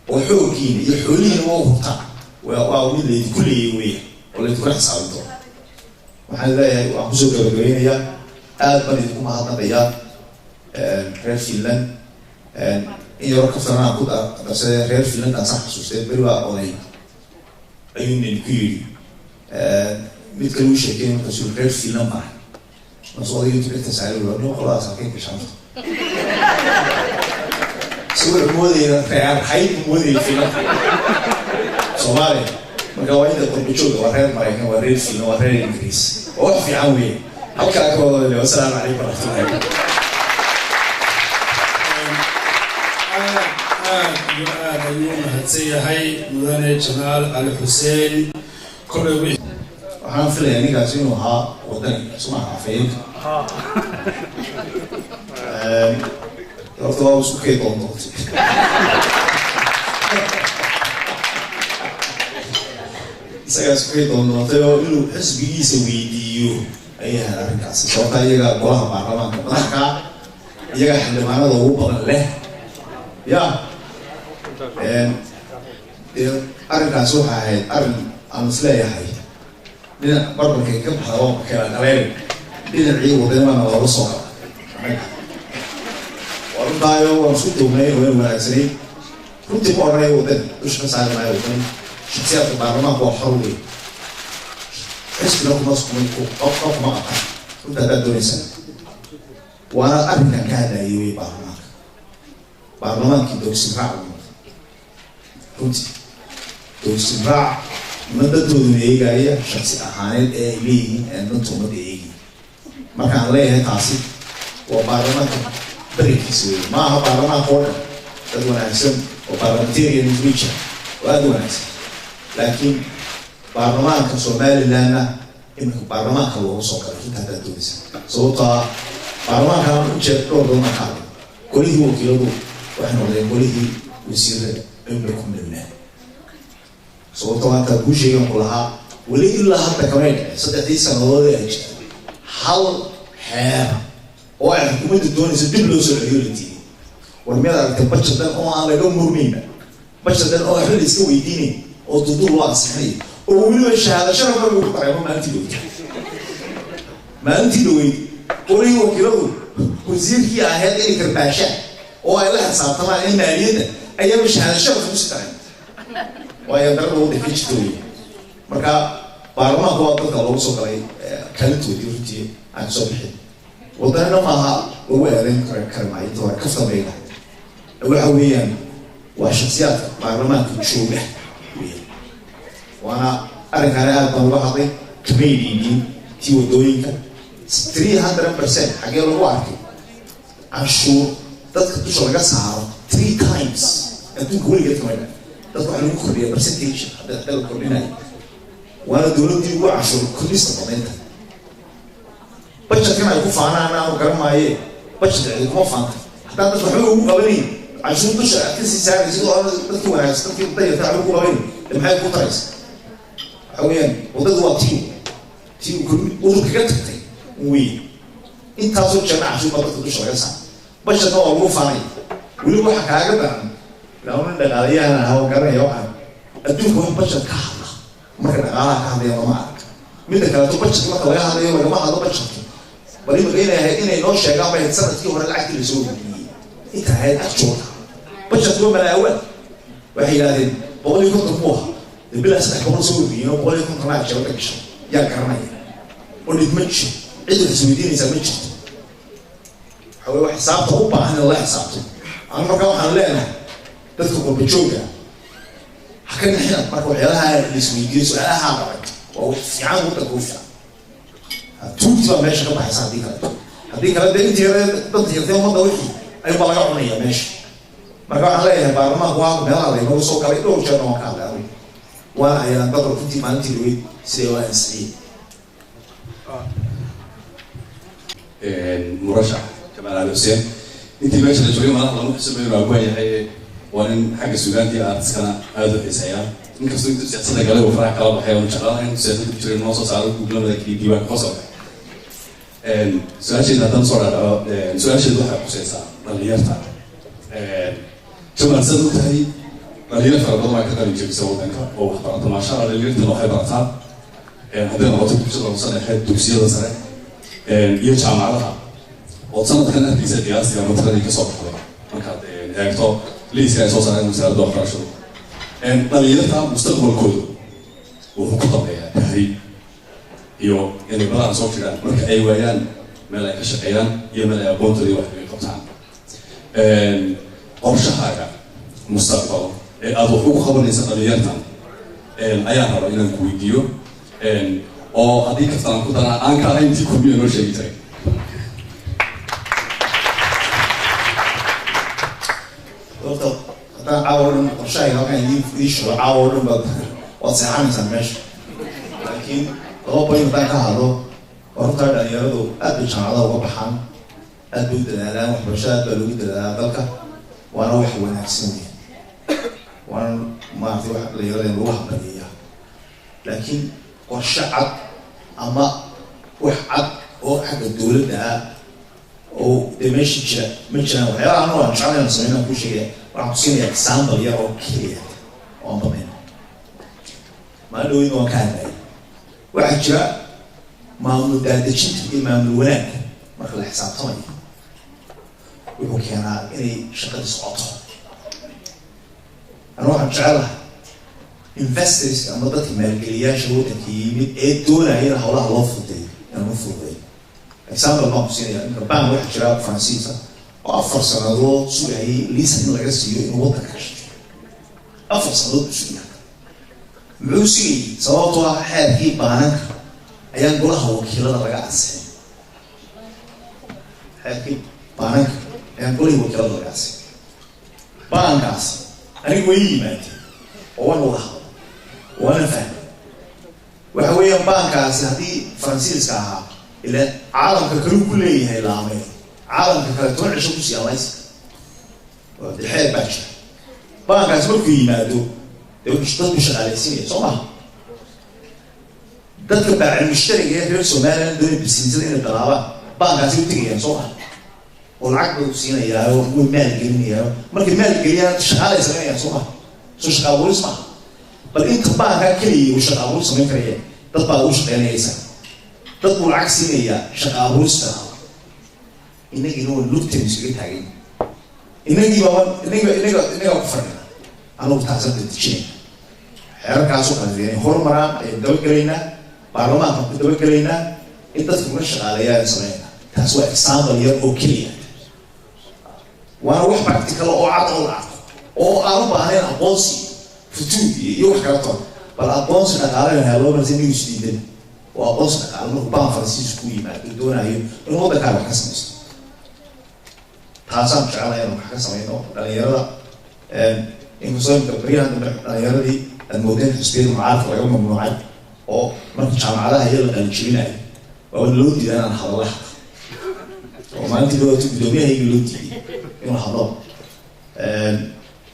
وحوكين يحولين ووقتا وأقول لي كل يومية ولا تكون حساب الدور وحنا وأخذوا كبرين يا أدبر يكون هذا بيا غير فيلن إن يركب سنة أقول بس غير فيلن أصح سوستة بروا أولي أيون الكيري مثل وش كان تسوي غير فيلن معه نصوري يمكن تسأله لو خلاص أكيد بشامل سوى المودي فعل حي المودي فيلم سومالي مقاوين تقول بتشوف ورير مايك ورير فيلم ورير إنجليز أو في عوي أو كأكو السلام عليكم ورحمة الله
اليوم هتسي هاي مدن جمال علي حسين كل وين
waxaan filayaa ninkaas inuu ahaa wadani suma afayeen horta waa isku kay doonto isaga isku kay doonto inuu xisbigiisa weydiiyo ayaa arrinkaasi sababta iyaga golaha baarlamaanka madaxka iyaga xildhibaanada ugu badan leh ya arrinkaas waxa ahayd arrin aan isleeyahay dhinac barbarkay ka baxda waa kala galeen dhinacii wadamana looga soo qaba warintaayo waan isku duubnay oo wanaagsanay runtii ma odhanay wadan dusha ka saaranayo wadan shaksiyaadka baarlamaanka waa xor wey xisbiga kuma kuma aqaan runta haddaad doonaysan waana arrinkan ka hadlayay wey baarlamaankii dogsin raac runtii dogsin raac madadooda eegaya shaksi ahaaneed ee ay leeyihiin danta umada eegi markaan leeyahay taasi waa baarlamaanka berikiisa wey ma aha baarlamaanka oo dhan dad wanaagsan oo parliamentarian region oo aada wanaagsan laakiin baarlamaanka somalilandna iminka baarlamaanka loogu soo galay runta haddaad doonaysa sababtaa baarlamaankan ujeed dhowr doona ka hadlay golihii wakiiladu waxay noqdeen golihii wasiirada imla ku milnaa sababtoo hanta kuu sheegan ku lahaa weli ilaa hadda kamay dhicin 3 sanadood ay jirta hal xeer oo ay xukuumadda doonaysa dib loo soo celiyo la diiday والمياه تبشر ده هو على لون مرمينا بشر ده هو حل يسوي ديني أو تدور واصحي وولو الشهادة شرف ما بيقول طيب ما أنت دوي ما أنت دوي قولي وكيلو وزير هي أهل إيه كرباشة وأيلها صار طبعا المالية أيام الشهادة شرف مستعد ويقدر هو دفيش دوي مركا بارما هو تطلع سوكري كانت وديرتي عن صبحي وضعنا معها هو يرين كرماي تور كفتا بينا وحويا وشخصيات بارما تشوبه وانا أرجع أنا حاطي كميدي تي ودوينك 300% حاجة لو واحد عشور تذكر تشرب جسها 3 times أنتم كل جت كمان تذكر على مخبية برسنتيج هذا كلنا وانا دولتي هو عشور كل استطاعتها بس كنا يكون فانا أنا وكرم معي بس يكون فانا حتى تفهموا قبلي عشور تشرب كيس سعر يصير أنا تذكر وانا استذكر طيب تعرفوا قبلي لما يكون تريس حويان وضد تيو كل وضد كتبتي وي انت أصلا جماعة شو بدك تدوش على سام بس أنا أقول فاني ولو واحد حاجة بقى لو أنا دقالي أنا هو كره يوم أدوك واحد بس كهلا ما كنا كهلا يوم ما من ذكر تو بس ما كلا هذا يوم ما هذا بس بلي بقينا هنا ينوش شيء قام يتصرف فيه ولا العكس اللي يسوي انت هاي أشوف بس تقول من الأول وهي لازم بقول لكم تبوها بلا سنة كمان سوي فيه بقول لكم كمان شو تكشف يا كرمي ونتمشي عدل السويدين يسميش هو حسابته هو بعهن الله حسابته أنا مركب عن لنا تذكر بتشوكا حكينا إحنا مركب عيالها السويدين سؤالها بعد وفي عام وتكوفا توتي ما ماشي كم حساب هذيك هذا أنت تنتهي يوم ما دوحي أي بلا يعملية ماشي مركب عن لنا بعد ما هو بلا عليه هو سوق عليه لو جانا وكذا وأنا عيال بدر كنتي ما أنت لوي سوى إنسان
مرشح جمال علي حسين انت ماشي لجوي ما لو حسب انه ابوي هي وان حق سودانتي ارتسكنا هذا حسيا انك سويت سياسه قال وفرح كلام حيوان ان شاء الله ان سياسه تجري نص ساعه قبل ما ديوان قصر سؤال شيء هذا صار سؤال شيء دوحه حسين دليرتا جمال صدق هي دليرتا فرض ما كان يجي يسوي ذلك او حضرت ما شاء الله دليرتا لو حضرتها هذا ما تقول شو صار خير دوسيه صار iyo jaamacadaha oo sanadkan arkiisa qiyaastii ama taradii ka soo baxday markaad eegto liiska ay soo saareen wasaaradda waxbarashadu dhalinyarta mustaqbalkooda wuxuu ku dambeeyaa tahriib iyo inay badan soo jiraan marka ay waayaan meel ay ka shaqeeyaan iyo meel ay aqoontoodii wax kaga qabtaan qorshahaaga mustaqbal ee aad wax ugu qabanaysa dhalinyartan ayaan rabaa inaan ku weydiiyo oo haddii kastaan ku daraa aan ka ahayn intii kulmiya noo sheegi jiray
horta haddaan caawa dhan qorshahay halkaan ii shugo caawa dhan baad waad seexanaysaan meesha laakiin laba point haddaan ka hadlo horta dhalinyaradu aad bay jaamacadaha uga baxaan aad bay u dadaalaan waxbarashada aad baa loogu dadaalaa dalka waana wax wanaagsan weyn waana maaragtay wax dhalinyarada lagu hambalyeeyaa laakiin qorshe cad ama wax cad oo xagga dowladda ah oo meesha jira ma jiraan waxyaalaha anu aan jeclayn aan sameynaan kuu sheegaya waxaan ku siinayaa example yar oo keliya oo aan badnayn maalin dhaweyna waan ka hadlaya waxaa jira maamul daadejinta iyo maamul wanaagga marka la xisaabtamayo wuxuu keenaa inay shaqadii socoto anu waxaan jecelahay investors ama dadka maalgeliyaasha waddanka yimid ee doonaya in hawlaha loo fududeeyo inaan u fududeeyo example baan ku siinaya inka baan waxaa jira faransiisa oo 4 sannadood sugayay liisan in laga siiyo inuu waddanka ka shaqeeyo 4 sannadood u sugaya muxuu sugayay sababtoo ah xeerkii baananka ayaan golaha wakiilada laga ansixin xeerkii baananka ayaan golihii wakiilada laga ansixin baankaas anigu way yimaadeen oo waan wada hadlay وانا فاهم وحويا بانكاس هذه فرنسيسكا ها الى عالم كلو كليه هي لامي عالم كلو عشان كوسي الله يسك الحياه باشا بانكاس مركو يمادو يقول اشتغل مش على سنين صح dadka baa cilmi shtariga ee reer Soomaaliya doonay bisinada inay dalaabaan baankaasi u tagayaan soo ah والعقد وسينا والمال جرينيا مركب مال جريان شغال يسمعها صوما شو شغال ورسمه بل انت بقى كلي وشغال ورسمه كريه تطبع وش يعني يسمع تطبع العكس هي شغال ورسمه إنك إنه لوتين سجيت هاي إنك بابا إنك أكفرنا أنا بتحسب تتشين حركة عصوك هذه هون مرة دبل كلينا برلمان دبل كلينا أنت تكون شغال يا سمعنا تسوى إكسامبل يا أوكيليا وأنا واحد بعتك الله أو أربعة هنا أبوسي فتوي يوم كرتون بل أبوسي نقارن هلو نزين يشديدن وأبوسي نقارن بام فرنسيس كوي ما يدونا يوم إنه هذا كارو حسن تاسام شغلة يوم حكى سمينه دليرة إنه صار كبريان دليرة دي المودين حسبين معارف ويوم ممنوعات أو ما كان على هي اللي تشيلنا وأقول دي أنا حضرها وما أنت لو تبدأ هي لودي إنه حضر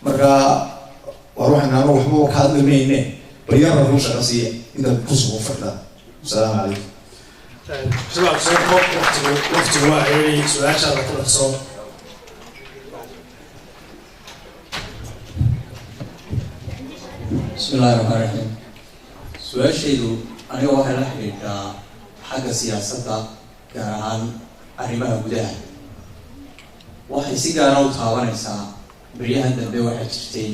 مرة وأروح أنا أروح مو كهذا المينة بريان روش رأسية إذا كسبوا فردا السلام عليكم.
سؤال وقت واعي سؤال شغلة كل صوت.
بسم الله الرحمن الرحيم. سؤال شيء أنا واحد لحد حاجة سياسة كان arrimaha gudaha waxay si gaar ah u taabanaysaa bariyahan dambe waxaa jirtay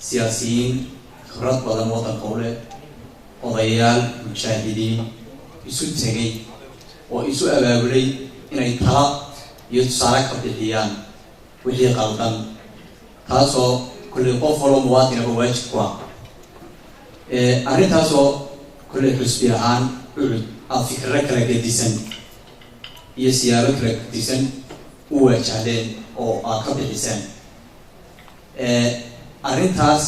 siyaasiyiin khibrad badan waddanka u leh odayaal mujaahidiin isu tegay oo isu abaabulay inay tala iyo tusaale ka bixiyaan wixii qaldan taasoo kulley qof walba muwaadinaba waajib ku ah arrintaasoo kulley xusbi ahaan ucud aad fikirro kala gedisan iyo siyaabo kala gedisan u waajahdeen oo aad ka bixiseen arrintaas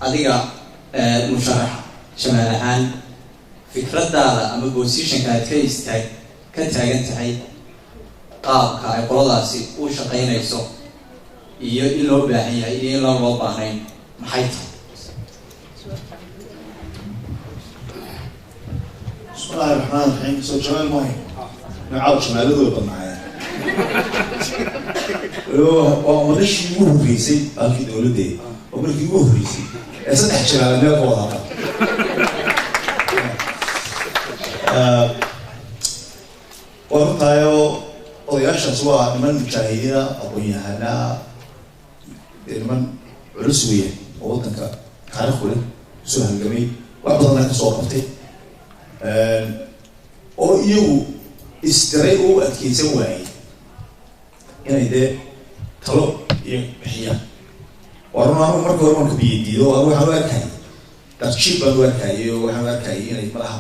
adiga musharax jamaal ahaan fikradaada ama positionka aad ka taagan tahay qaabka ay qoladaasi u shaqaynayso iyo in loo baahan yahay iyo in loo baahnayn maxay tahay
بسم الله الرحمن الرحيم سو جمال مهم نعاود شمالته معايا ومدش يوه ريسي أكيد دولتي ومرك يوه ريسي أصدق شمال ما هو هذا وقتايو odayaasha waa niman mujaahidiina aqoon-yahana niman culus weeye oo waddanka taariikh leh soo halgamay wax badan ka soo qabtay oo iyagu istiray u adkeysan waayay inay dee talo iyo bixiyaan warnaamu marka hore marka biyadiido waxaan u arkayay darjiib baan u arkayay oo waxaan u arkayay inay malaha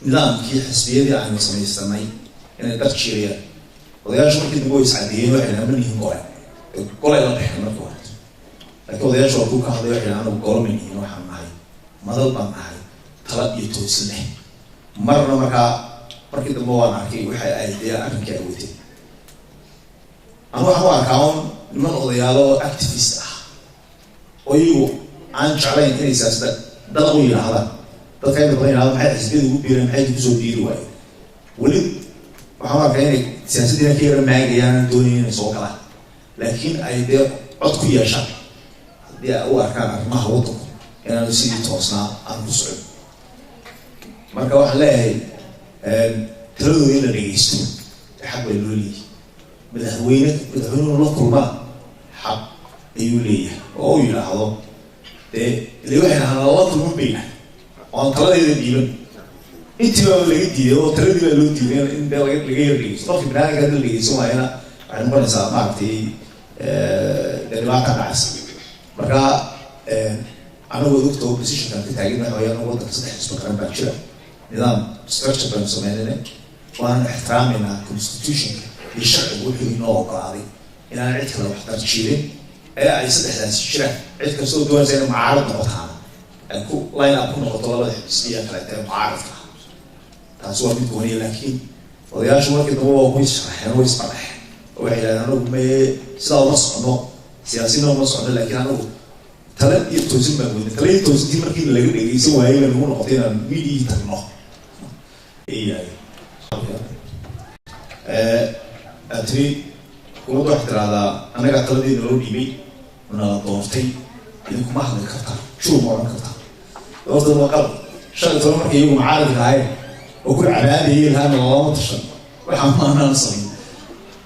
nidaamkii xisbiyadii aynu samaysanay inay darjiirayaan odayaashu markii dambe way iscadeeyeen waxay dhahaan manihin golay la bixin marka hore laakiin odayaashu waa kuu ka hadlay waxay dhahaan anagu golo manihin waxaan nahay madal baan nahay tala iyo toosin leh marna markii dambe waan arkay waxay ahayd dee arrinkii ay wateen anu waxaan u arkaa un niman odayaalo activist ah oo iyagu aan jeclayn inay siyaasada dalaq u yidhaahdaan dadka inta badan yidhahda maxay xisbiyada ugu biireen maxay kusoo biiri waayeen weli waxaan u arkaa inay siyaasaddiina ka yara maagayaan doonayn inay soo galaan laakiin ay dee cod ku yeeshaan haddii ay u arkaan arrimaha waddanku inaanu sidii toosnaa aan ku socon marka waxaan leeyahay taladooda in la dhegeysto xaq bay loo leeyahay madaxweynuhu la kulmaa xaq ayuu leeyahay oo u yidhaahdo dee ile waxay dhahaan laba kulman bayna oon taladeeda dhiiban intiiba laga diiday oo taladii baa loo diiday in dee laga yar dhegeysto qofka binaadinka hadda la dhegeysan waayana waxay noqonaysaa maaragtay dee dhibaata dhacaysa marka anagu ogta oo positionkan ka taagin waxa wayaan waddanka 3 xisbi qaran baa jira nidaam structure baan sameynayna waan ixtiraamayna constitutionka iyo sharciga wuxuu inoo ogolaaday inaan cid kale wax tarjiirin ee ay saddexdaasi jiraan cid kastoo doonaysa inay mucaarad noqotaan ay ku line up ku noqoto labada xisbiya kale ee mucaaradka taasi waa mid gooniya laakiin odayaashu markii dambe waa ku sharaxeen way isbaraxeen oo waxay yidhahdeen anagu mee sidaa uma socono siyaasiyiin uma socono laakiin anagu tala iyo toosin baan weynay tala iyo toosintii markii laga dhegeysan waayay baa nagu noqotay inaan midii tagno eeyahay atri xukuumaddu waxay tiraahdaa annagaa taladeeda loo dhiibay nala doortay idinkuma hadli kartaa shuur ma odhan kartaa doortada waa qalab shan iyo toban markay iyagu macaaradka ahayn oo ku cabaadayay lahaana looma tashan waxaa maanaan samayn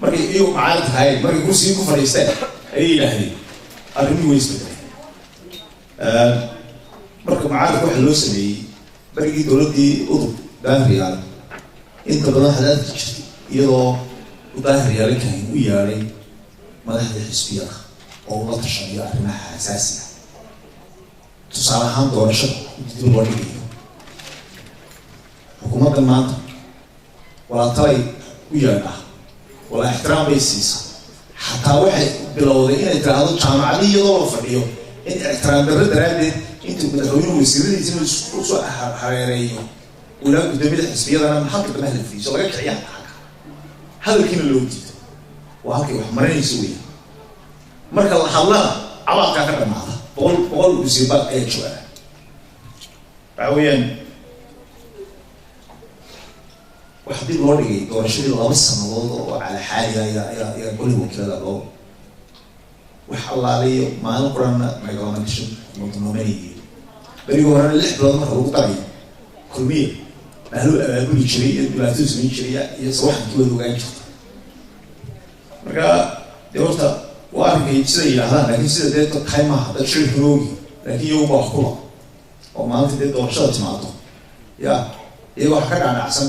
markay iyagu macaaradka ahayn markay kursigii ku fadhiisteen ayay yidhaahdeen arrimihii way isbedelay marka macaaradka waxa loo sameeyey barigii dowladdii udub daahriyaal inta badan waxaad arki jirtay iyadoo daahriyaala kahin u yeedhay madaxda xisbiyada oo ula tashanayo arrimaha asaasiga tusaale ahaan doorashada dib loo dhigayo xukuumadda maanta walaa talay u yeedhaa walaa ixtiraam bay siisa xataa waxay bilowday inay tiraahdo jaamacadii iyadoo la fadhiyo in ixtiraam darro daraaddeed intuu madaxweynuhu wasiiradiisa inuu usoo hareereeyo ulaa gudoomiyada xisbiyadana halka damaha la fiiso laga kiciya hadalkiina loo diido waa halkay wax marinayso weya marka la hadlana cabaadkaa ka dhamaada boqol wasiirbaad ayaa joogaa waxa weeyaan wax dib loo dhigay doorashadii 2 sanadood oo cala xaaliga ayaa goli wakiilada loo wax allaaliyo maalin quranna megalamanishan mudnoomanayiin berigi horena 6 bilood marka lagu daray kulmiya mahluu abaabuli jiray iyo dhibaatadu samayn jiray iyo sawaxankii wada ogaan jirta marka dee horta waa arkay sida yidhaahdaan laakiin sida dee tahay maaha dad shir hiroogi laakiin iyagu baa wax kula oo maalinta dee doorashada timaado ya iyaga wax ka dhaadhacsan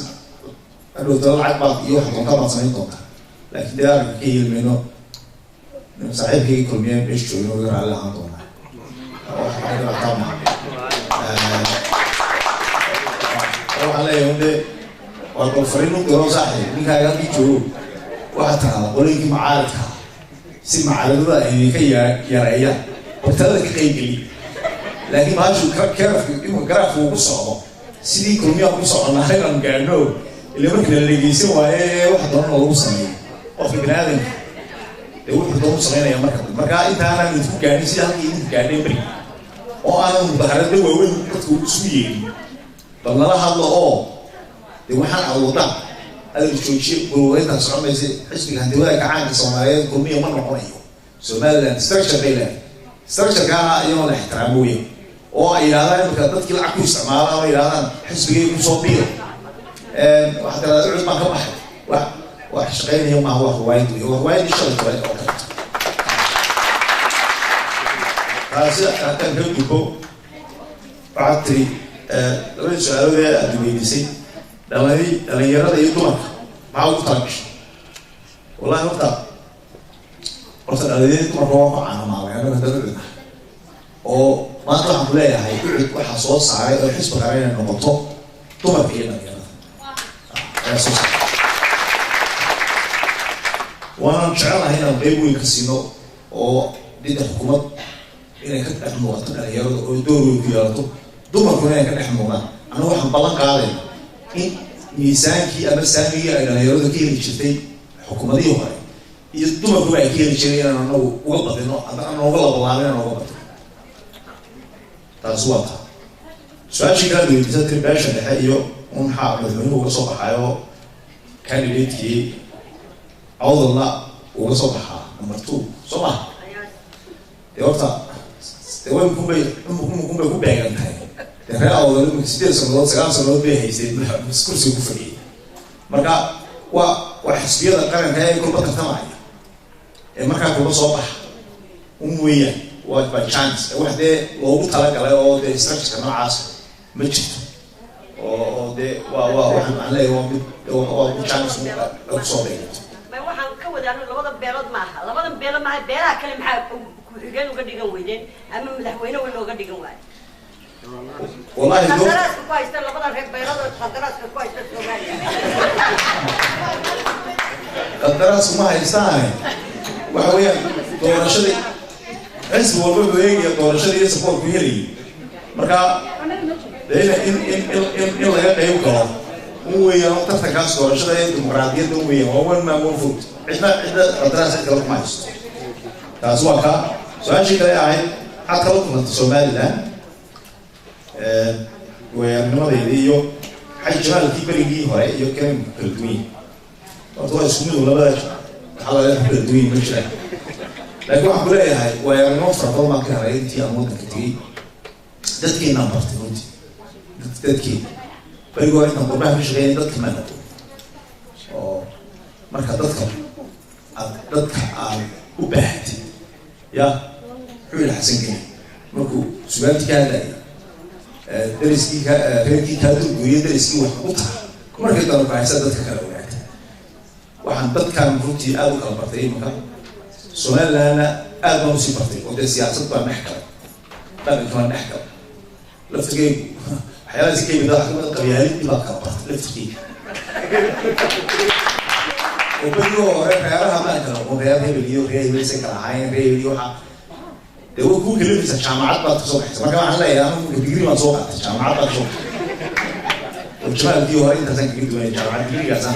adhowtala lacag baad iyo wax doontaa baad samayn doontaa laakiin dee arrinka ka yeelmayno saaxiibkayga kulmiya meesha joogin oo raalli ahaan doonaa wax ka dhibaataa maaha waxaan leeyahay unde waa bal fariin u diro saaxiib ninkaaga halkii joogo waxaa tiraahdaa qolinkii macaaradka si macaaradada ay ka yareeyaan hortalada ka qaybgeli laakiin maashu garaafku ugu socdo sidii kulmiyaa ku soconaa inaan gaadhno ila markii la dhegeysan waaye waxa doonana lagu sameeyo qofka bini aadanka dee wuxuu doonu samaynaya marka intaanaan idinku gaadhin sida halkii idinku gaadheen beri oo aanan mudaharada waaweyn dadku isu yeelin bal nala hadlo oo dee waxaan awoodaa adal joojiye gurwareyntaa socomaysa xisbiga hantiwada gacaanka soomaaliyeed kulmiya ma noqonayo somaliland structure bay leedahay structurekaana iyagoo la ixtiraamo weyn oo ay yidhahdaan imika dadkii lacag ku isticmaalaan oo yidhahdaan xisbigay ku soo biiro waxaa tiraada cud baan ka baxay wax shaqeynaya maaha waa ruwaayad wey waa ruwaayadii shalay kale oo kaleto taasi hataan ka gudbo waxaad tiri labadii su-aalood ee aada weydiisay dhalinyarada iyo dumarka maxaa ugu talagashay wallahi horta dhalinyarada dumarka waa ku caanamaalay annaga hadda ucudna oo maanta waxaan ku leeyahay ucud waxaa soo saaray oo xisbi qaran inay noqoto dumarka iyo dhalinyarada ayaa soo saaray waanaan jecelahay inaan qeyb weyn ka siino oo dida xukuumad inay ka dhex muuqato dhalinyarada oo door weyn ku yeelato dumarkuna inay ka dhex muuqdaan annagu waxaan ballan qaadayna in miisaankii ama saamigii ay dhalinyaradu ka heli jirtay xukuumadihii hore iyo dumarkuba ay ka heli jiray inaan anagu uga badino aan uga labalaabin inaan uga badino taasi waa taa su-aashii kala weydiisa tiri beesha dhexe iyo un maxaa madaxweynuhu uga soo baxayo candidatekii awdalna uga soo baxaa number 2 soo maha dee horta dee way mukunbay ku beegan tahay dee reer awdal 8 sanadood 9 sanadood bay haysay kursiga ku fadhiyay marka waa xisbiyada qaranka ee kulba tartamaya ee markaa kulba soo baxa weeyaan waa by chance wax dee loogu talagalay oo dee structureka noocaas ma jirto oo dee waxaan aan leeyahay waa mid chance lagu soo beegato
waxaan ka wadaano labada beelood maaha beelaha kale maxaa ku-xigeen uga dhigan weydeen ama madaxweyne weyn looga dhigan waayo
wallahi
qandaraaska ku haysta labada reer beelood qandaraaska ku haysta Soomaaliya
qandaraas ma haystaan waxa weeyaan doorashadii xisbi walba wuxuu eegaya doorashadii iyo support ku helayay marka in laga qeyb galo weeyaan tartankaas doorashada ee dimuqraadiyadda weeyaan waa one man one vote cidna qandaraas kale kuma haysto taas waa ka su-aashii kale ahayd maxaad kala kulantay Somaliland weerarnimadeedii iyo xay jamaalkii berigii hore iyo kan kala duwan horta waa isku mid labada حاول يحكي الدوين مش لا لكن واحد كلها هاي ويعني نوفر طبعا كان رأيتي أمود كتير تذكي نمبر تقولي تذكي فيقول إنه قربان مش غير تذكي ما نقول أو مركز تذكر وبهت يا حول حسن كني مركو سبالتي كهذا درسكي ريكي كادو ويا درسكي وحقتها مركز تلو كايسة تذكر وياك وحن تذكر مفروضي أبو كالبرتين مكان سؤال لنا أبو مسيبرتين وده سياسة بقى محكمة بعد كمان محكمة لفتكي حياة زكي بدأ حكمة القبيلة دي بقى كالبرت لفتكي وبيجوا رأيها ما كانوا وبيجوا بيجوا بيجوا سكر عين بيجوا حق ده هو كل كلمة في الجامعات بقى تصبح ما كمان على يا بيجري ما تصبح الجامعات بقى تصبح والجماعة دي هو أنت زين كده الجامعات بيجري كذا